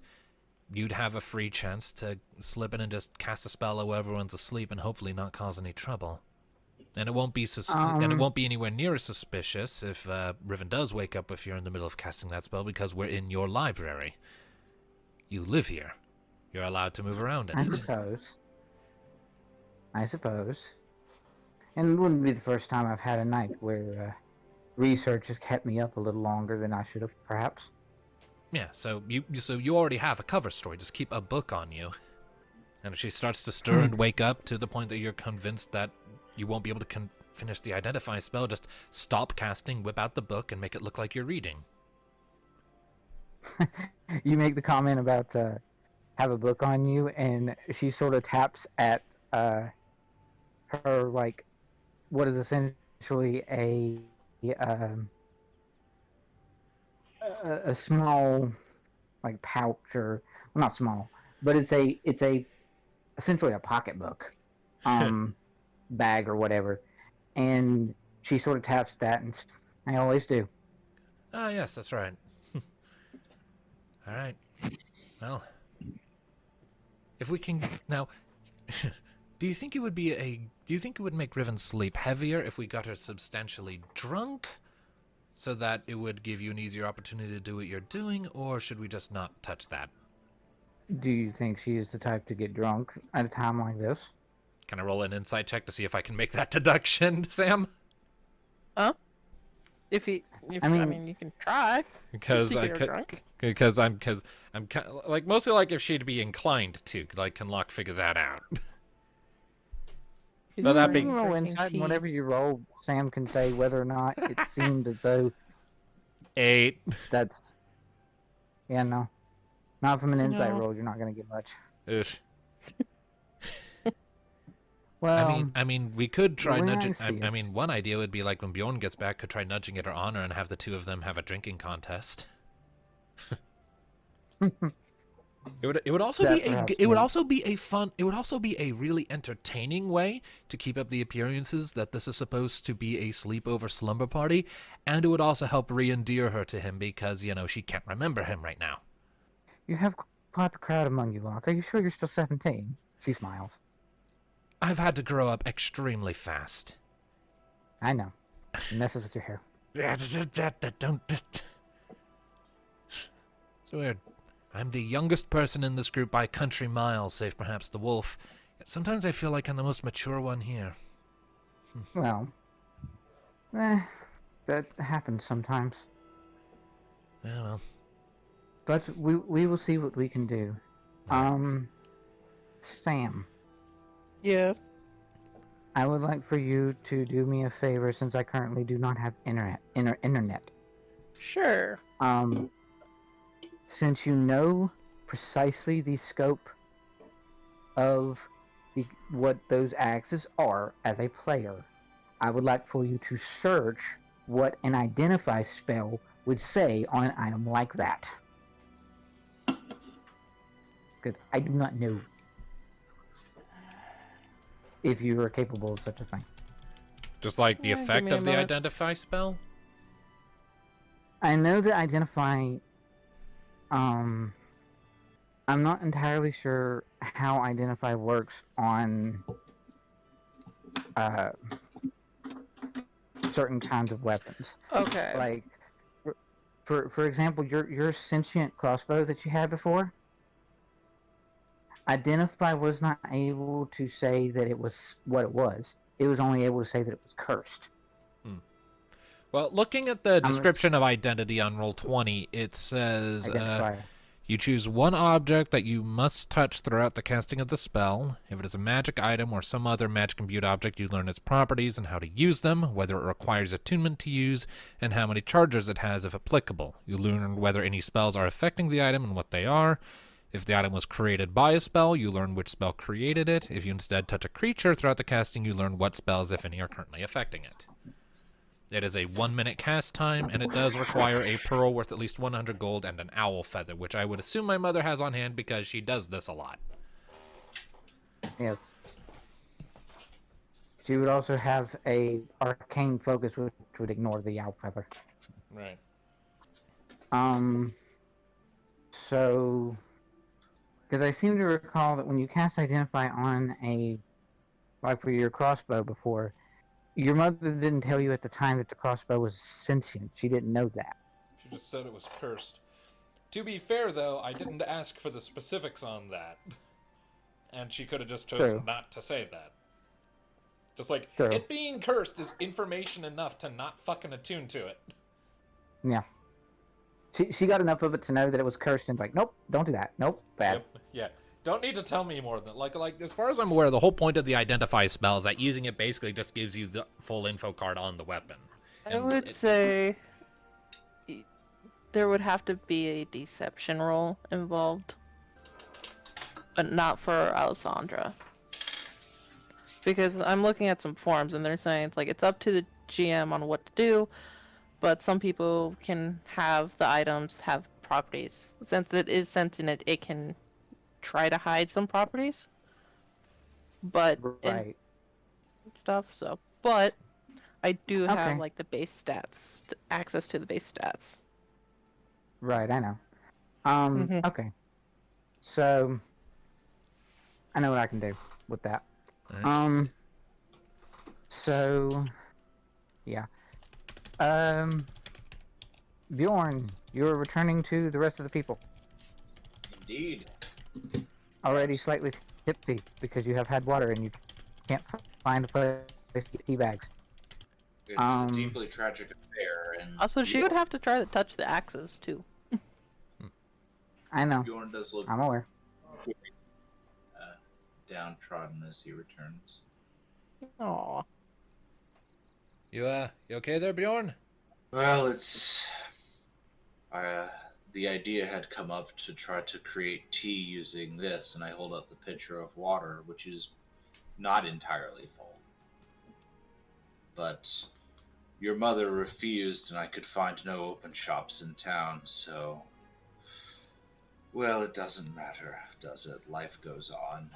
you'd have a free chance to slip in and just cast a spell while everyone's asleep and hopefully not cause any trouble. And it won't be and it won't be anywhere near as suspicious if Riven does wake up if you're in the middle of casting that spell, because we're in your library. You live here. You're allowed to move around in I it. suppose. And it wouldn't be the first time I've had a night where research has kept me up a little longer than I should have, perhaps. Yeah, so you already have a cover story. Just keep a book on you. And if she starts to stir and wake up to the point that you're convinced that you won't be able to finish the Identify spell, just stop casting, whip out the book, and make it look like you're reading. You make the comment about have a book on you, and she sort of taps at her, like, what is essentially a small, like, pouch, or well, not small, but it's essentially a pocketbook, bag or whatever, and she sort of taps that, and I always do. Ah, yes, that's right. All right. Well, if we can now, do you think it would make Riven's sleep heavier if we got her substantially drunk, so that it would give you an easier opportunity to do what you're doing, or should we just not touch that? Do you think she's the type to get drunk at a time like this? Can I roll an insight check to see if I can make that deduction, Sam? I mean, you can try. Because To I get her could, drunk. because I'm like mostly like if she'd be inclined to, like, can Locke figure that out? She's Well, that drinking being- Roll insight, and whatever you roll, Sam can say whether or not it seemed as though 8. that's... Yeah, no. Not from an insight No. roll, you're not going to get much. Ugh. Well, I mean, we could try the way nudging. I see I it- mean, one idea would be like when Bjorn gets back, could try nudging at her honor and have the two of them have a drinking contest. It would also That be perhaps it would may- also be a fun. It would also be a really entertaining way to keep up the appearances that this is supposed to be a sleepover slumber party, and it would also help re-endear her to him because she can't remember him right now. you have quite the crowd among you, Locke. Are you sure you're still 17? She smiles. I've had to grow up extremely fast. I know. It messes with your hair. Don't. It's weird. I'm the youngest person in this group by a country mile, save perhaps the wolf. Yet sometimes I feel like I'm the most mature one here. Well, that happens sometimes. Yeah, well. But we will see what we can do. Right. Sam, Yes. I would like for you to do me a favor since I currently do not have internet. Sure. Since you know precisely the scope of what those axes are as a player, I would like for you to search what an identify spell would say on an item like that. Because I do not know if you are capable of such a thing. Just like the Yeah, give effect me a of the moment. identify spell? I know that identify, I'm not entirely sure how identify works on certain kinds of weapons. Okay. Like, for example, your sentient crossbow that you had before, identify was not able to say that it was what it was. It was only able to say that it was cursed. Well, looking at the description of identity on Roll20, it says Identifier. you choose one object that you must touch throughout the casting of the spell. If it is a magic item or some other magic-imbued object, you learn its properties and how to use them, whether it requires attunement to use, and how many charges it has if applicable. You learn whether any spells are affecting the item and what they are. If the item was created by a spell, you learn which spell created it. If you instead touch a creature throughout the casting, you learn what spells, if any, are currently affecting it. It is a 1-minute cast time, and it does require a pearl worth at least 100 gold and an owl feather, which I would assume my mother has on hand because she does this a lot. Yes. She would also have a arcane focus, which would ignore the owl feather. Right. So, because I seem to recall that when you cast identify on like for your crossbow before, your mother didn't tell you at the time that the crossbow was sentient. She didn't know that. She just said it was cursed. To be fair, though, I didn't ask for the specifics on that. And she could have just chosen True. not to say that. Just like, True. it being cursed is information enough to not fucking attune to it. Yeah. She got enough of it to know that it was cursed and like, nope, don't do that. Nope, bad. Yep. Yeah. Don't need to tell me more than like as far as I'm aware, the whole point of the identify spell is that using it basically just gives you the full info card on the weapon. I would say there would have to be a deception roll involved, but not for Alessandra. Because I'm looking at some forums and they're saying it's up to the GM on what to do, but some people can have the items have properties. Since it is sentient, it can try to hide some properties, but Right. stuff. So, but I do have Okay. like the base stats, access to the base stats. Right, I know. Mhm. Okay. So, I know what I can do with that. Alright. So, yeah. Bjorn, you're returning to the rest of the people. Indeed. Already slightly tipsy because you have had water and you can't find a place to get tea bags. It's Um, a deeply tragic affair, and Also, she would have to try to touch the axes too. I know. Bjorn does look I'm aware. downtrodden as he returns. Aww. You okay there, Bjorn? Well, it's the idea had come up to try to create tea using this, and I hold up the pitcher of water, which is not entirely full. But your mother refused, and I could find no open shops in town, so... Well, it doesn't matter, does it? Life goes on.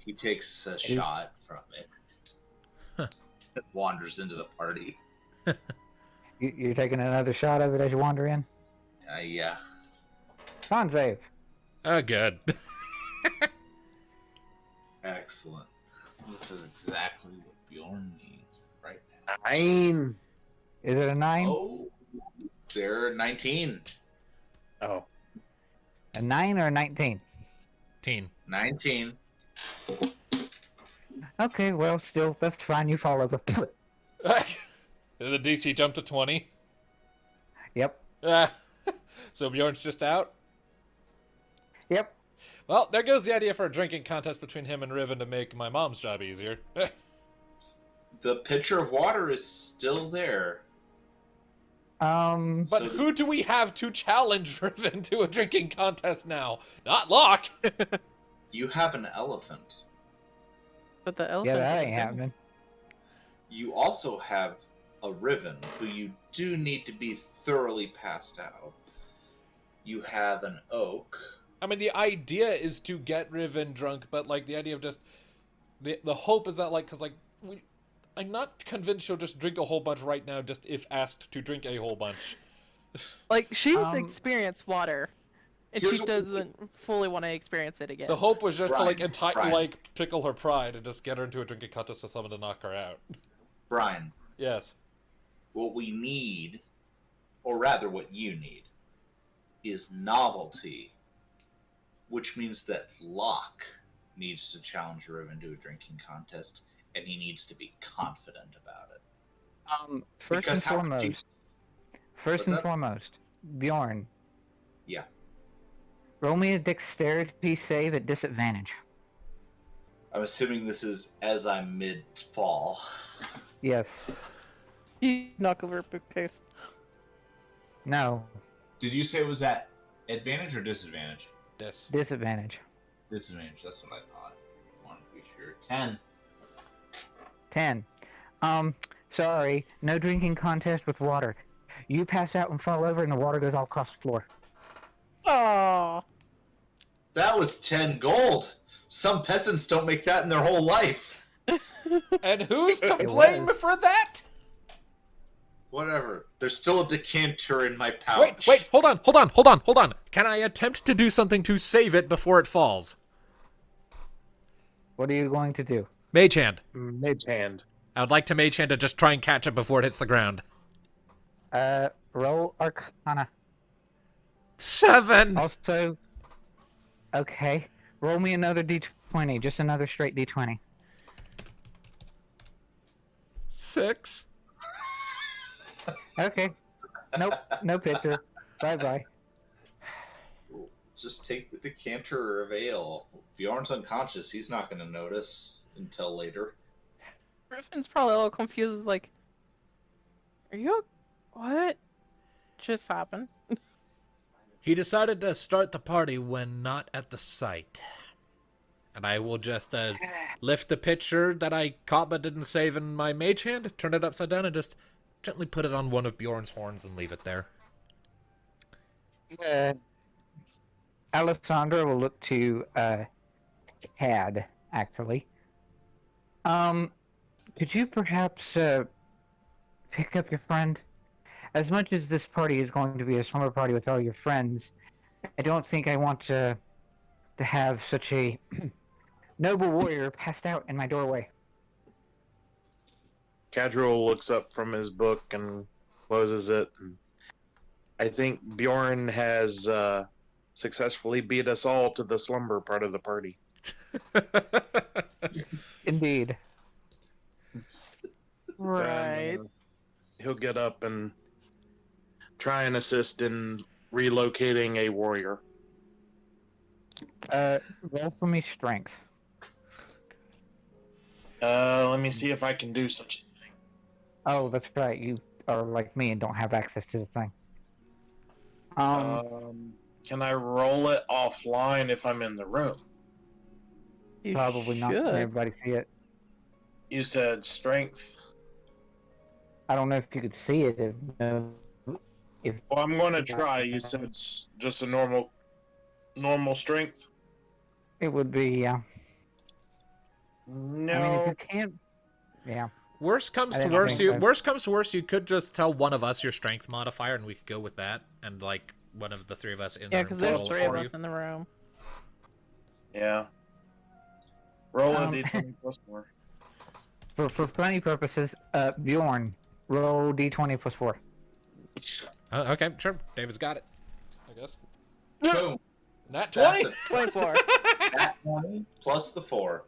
He takes a shot from it. And wanders into the party. You're taking another shot of it as you wander in? Yeah. Con save. Oh, good. Excellent. This is exactly what Bjorn needs right now. 9. Is it a 9? Oh, they're 19. Oh, A 9 or a 19? 19. Okay, well, still, that's fine. You fall over. The DC jumped to 20. Yep. So Bjorn's just out. Yep. Well, there goes the idea for a drinking contest between him and Riven to make my mom's job easier. The pitcher of water is still there. But So- who do we have to challenge Riven to a drinking contest now? Not Locke. You have an elephant. But the elephant. Yeah, that ain't happening. You also have a Riven, who you do need to be thoroughly passed out. You have an oak. I mean, the idea is to get Riven drunk, but like the idea of just the hope is that because I'm not convinced she'll just drink a whole bunch right now, just if asked to drink a whole bunch. Like, she's experienced water, and Here's she what- doesn't fully want to experience it again. The hope was just Brian, to Brian. tickle her pride and just get her into a drinking contest with someone to knock her out. Brian, Yes. what we need, or rather what you need, is novelty. Which means that Locke needs to challenge Riven to a drinking contest, and he needs to be confident about it. First Because and how could foremost. you- First What's and that? foremost, Bjorn. Yeah. Roll me a dexterity save at disadvantage. I'm assuming this is as I'm mid-fall. Yes. You knock over a bookcase. No. Did you say it was at advantage or disadvantage? This. Disadvantage. Disadvantage, that's what I thought. Wanted to be sure. 10. 10. Sorry. No drinking contest with water. You pass out and fall over and the water goes all across the floor. Oh. That was 10 gold! Some peasants don't make that in their whole life! And who's to It blame was. for that? Whatever. There's still a decanter in my pouch. Wait, hold on. Can I attempt to do something to save it before it falls? What are you going to do? Mage hand. mage hand. I would like to mage hand to just try and catch it before it hits the ground. Roll Arcana. 7! Also, okay. Roll me another d20. Just another straight d20. 6. Okay. Nope. No picture. Bye-bye. Just take the decanter of ale. Bjorn's unconscious. He's not going to notice until later. Riven's probably a little confused, like, are you... What just happened? He decided to start the party when not at the site. And I will just lift the pitcher that I caught but didn't save in my mage hand, turn it upside down, and just gently put it on one of Bjorn's horns and leave it there. Alessandra will look to Cad, actually. Could you perhaps pick up your friend? As much as this party is going to be a slumber party with all your friends, I don't think I want to have such a noble warrior passed out in my doorway. Kadruil looks up from his book and closes it. I think Bjorn has successfully beat us all to the slumber part of the party. Indeed. Right. He'll get up and try and assist in relocating a warrior. Roll for me strength. Let me see if I can do such a thing. Oh, that's right. You are like me and don't have access to the thing. Can I roll it offline if I'm in the room? You Probably not. Can should. everybody see it? You said strength. I don't know if you could see it. If Well, I'm going to try. You said just a normal strength. it would be, No. I mean, if you can't, yeah. Worst comes I to don't worst, think so. worst comes to worst, you could just tell one of us your strength modifier, and we could go with that, and like one of the three of us in Yeah, there because roll there's it 3 of for us you. in the room. Yeah. Roll a Um, d20 plus 4. For funny purposes, Bjorn, roll d20 plus 4. Okay, sure. David's got it. I guess. Boom. Not That's 20. it. 24. That 20 plus the 4.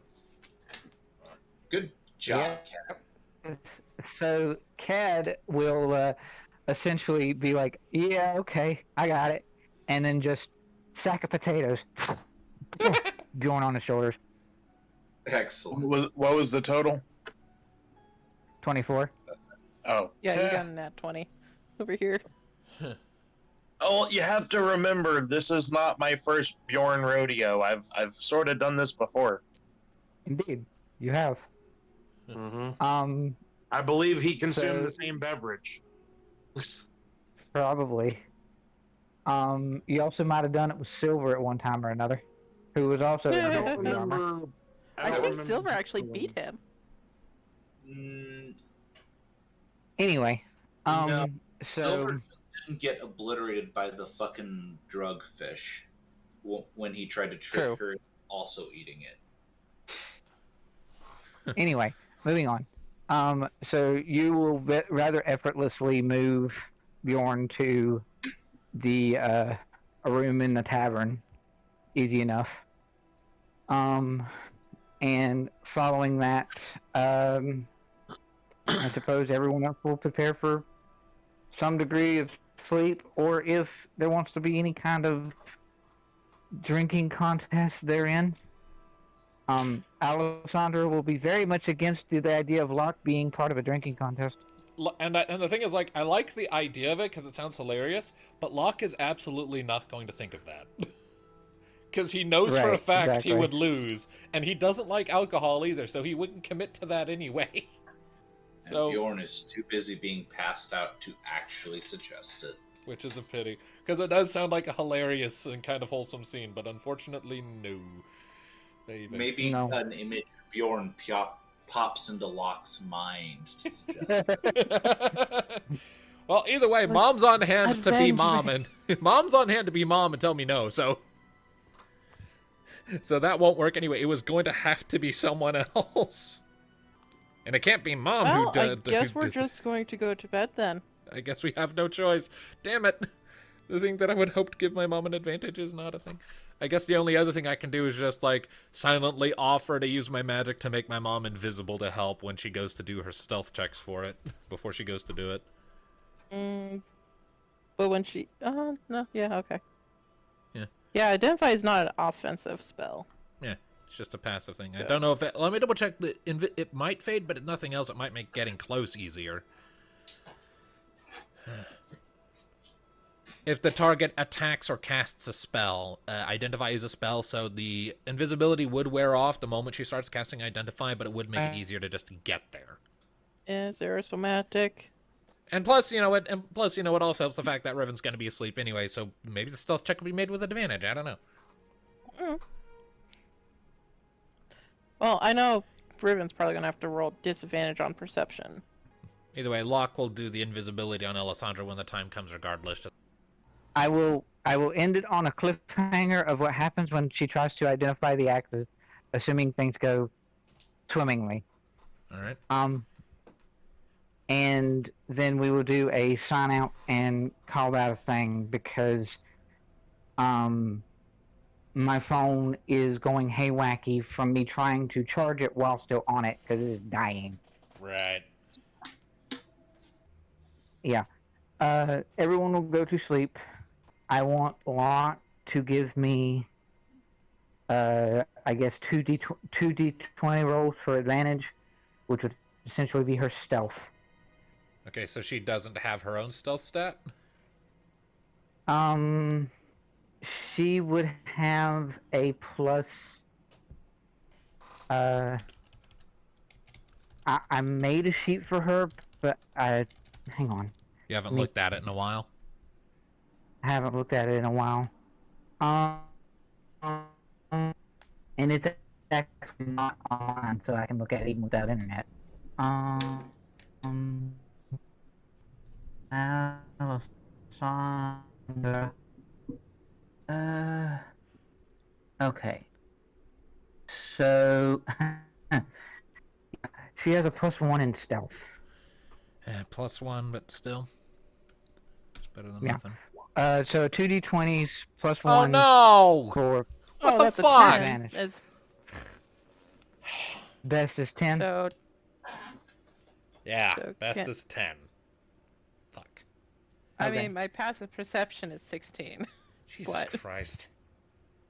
Good job, Cat. So Cad will essentially be like, yeah, okay, I got it. And then just sack of potatoes. Bjorn on his shoulders. Excellent. What was the total? 24. Oh. Yeah, you got a nat 20 over here. Oh, you have to remember, this is not my first Bjorn rodeo. I've sort of done this before. Indeed, you have. Mm-hmm. I believe he consumed So- the same beverage. Probably. You also might have done it with Silver at one time or another, who was also in I don't the armor. remember. I don't think remember Silver the actually total. beat him. Anyway, No, so Silver just didn't get obliterated by the fucking drug fish when he tried to trick True. her into also eating it. anyway, moving on. So you will rather effortlessly move Bjorn to the a room in the tavern, easy enough. And following that, I suppose everyone else will prepare for some degree of sleep, or if there wants to be any kind of drinking contest therein. Alessandra will be very much against the idea of Locke being part of a drinking contest. And the thing is, like, I like the idea of it because it sounds hilarious, but Locke is absolutely not going to think of that. Because he knows for a Right, fact exactly. he would lose, and he doesn't like alcohol either, so he wouldn't commit to that anyway. So, And Bjorn is too busy being passed out to actually suggest it. which is a pity, because it does sound like a hilarious and kind of wholesome scene, but unfortunately, no. David. Maybe No. an image of Bjorn pops into Locke's mind to suggest. Well, either way, mom's on hand to be avenge mom, me. and mom's on hand to be mom and tell me no. So that won't work anyway. It was going to have to be someone else, and it can't be mom Well, who I did. guess we're just going to go to bed then. I guess we have no choice. Damn it! The thing that I would hope to give my mom an advantage is not a thing. I guess the only other thing I can do is just, like, silently offer to use my magic to make my mom invisible to help when she goes to do her stealth checks for it, before she goes to do it. But when she... no, yeah, okay. Yeah. Yeah, Identify is not an offensive spell. Yeah, it's just a passive thing. I don't know if it... Let me double check. It might fade, but if nothing else, it might make getting close easier. If the target attacks or casts a spell, Identify is a spell, so the invisibility would wear off the moment she starts casting Identify, but it would make it easier to just get there. Is there a somatic? And plus, you know what? It also helps the fact that Riven's going to be asleep anyway, so maybe the stealth check will be made with advantage. I don't know. Well, I know Riven's probably going to have to roll disadvantage on perception. Either way, Locke will do the invisibility on Alessandra when the time comes, regardless. I will end it on a cliffhanger of what happens when she tries to identify the actors, assuming things go swimmingly. All right. And then we will do a sign out and call that a thing because my phone is going haywacky from me trying to charge it while still on it because it is dying. Right. Yeah. Everyone will go to sleep. I want Locke to give me, I guess, 2d20 rolls for advantage, which would essentially be her stealth. Okay, so she doesn't have her own stealth stat? She would have a plus. I made a sheet for her, but hang on. You haven't looked at it in a while? I haven't looked at it in a while. And it's actually not online, so I can look at it even without internet. Alessandra. Okay. So she has a +1 in stealth. +1, but still. It's better than Yeah. nothing. So 2d20s plus Oh 1 no! for What Oh, the that's fuck? a 10. Advantage. Is- best is 10. So Yeah, So best can't- is 10. Fuck. I Okay. mean, my passive perception is 16. Jesus What? Christ.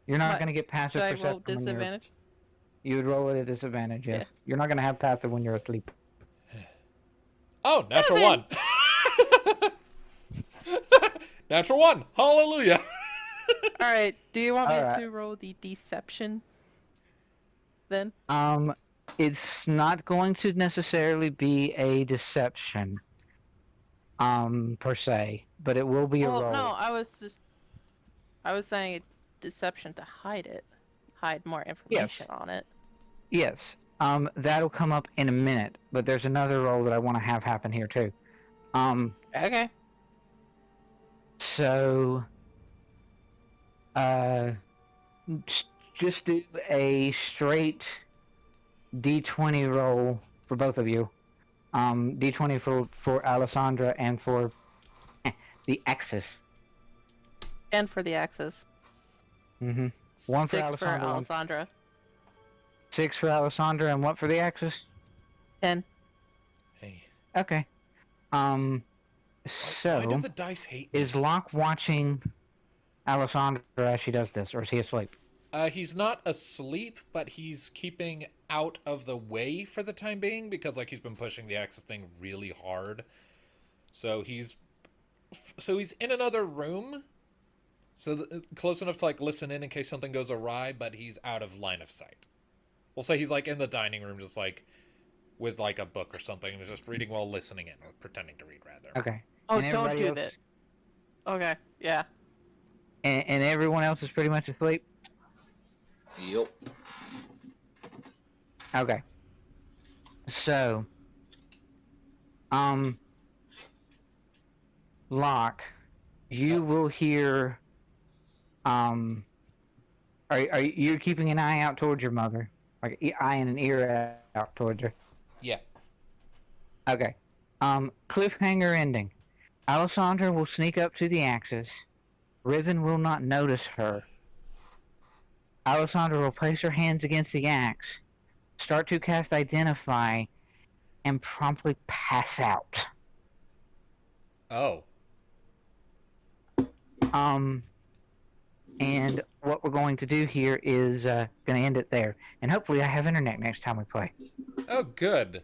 You're not What? going to get passive Should I perception roll when you're... disadvantage? You would roll at a disadvantage, yes. You're not going to have passive when you're asleep. Oh, natural 1. Natural 1. Hallelujah. All right. Do you want me Alright. to roll the deception? Then. It's not going to necessarily be a deception, per se, but it will be a Well, roll. no, I was saying it's deception to hide it, hide more information on it. Yes. That'll come up in a minute, but there's another roll that I want to have happen here too. Okay. So, just do a straight D20 roll for both of you. D20 for Alessandra and for the Axis. And for the axes. Mm-hmm. One for 6 for Alessandra, one- Alessandra. 6 for Alessandra and what for the Axis? 10. Hey, Okay. why do So the dice hate me? is Locke watching Alessandra as she does this, or is he asleep? He's not asleep, but he's keeping out of the way for the time being because, like, he's been pushing the Axis thing really hard. So he's in another room, so close enough to, like, listen in case something goes awry, but he's out of line of sight. We'll say he's, like, in the dining room, just, like, with, like, a book or something, and just reading while listening in, or pretending to read, rather. Okay. Oh, And don't everybody do else- that. Okay. Yeah. And everyone else is pretty much asleep? Yep. Okay. So, Locke, you will hear, are you keeping an eye out towards your mother? Like, eye and an ear out towards her? Yeah. Okay. Cliffhanger ending. Alessandra will sneak up to the Axis. Riven will not notice her. Alessandra will place her hands against the axe, start to cast Identify, and promptly pass out. Oh. And what we're going to do here is going to end it there. And hopefully I have internet next time we play. Oh, good.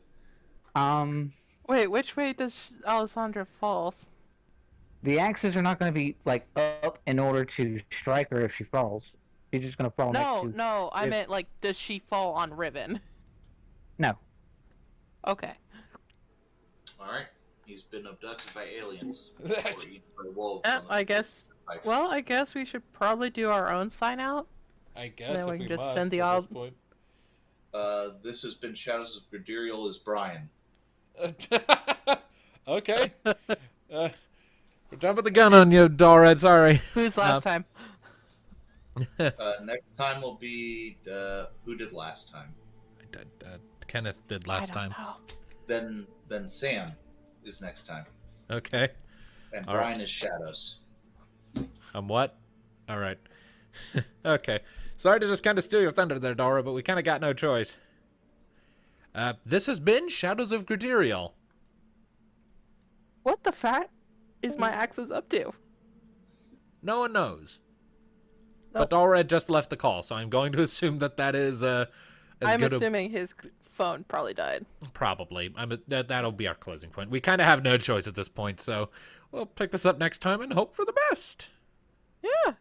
Wait, which way does Alessandra fall? The axes are not going to be, like, up in order to strike her if she falls. She's just going to fall No, next to... no, I if- meant, like, does she fall on Riven? No. Okay. Alright. He's been abducted by aliens. Or That's- eaten by wolves. Yeah, on the I guess. pipe. Well, I guess we should probably do our own sign out. I guess Then we if can we just must send the at this ob- point. This has been Shadows of Gradiriel as Brian. Okay. We're jumping the gun on you, Dorad. Sorry. Who's last time? Next time will be who did last time. Kenneth did I last don't time. know. Then Sam is next time, Okay. and All Brian is Shadows. What? All right. Okay. Sorry to just kind of steal your thunder there, Dora, but we kind of got no choice. This has been Shadows of Gradiriel. What the fat is my axes up to? No one knows. Nope. But Dora just left the call, so I'm going to assume that is as I'm good assuming his phone probably died. Probably. That'll be our closing point. We kind of have no choice at this point, so we'll pick this up next time and hope for the best. Yeah.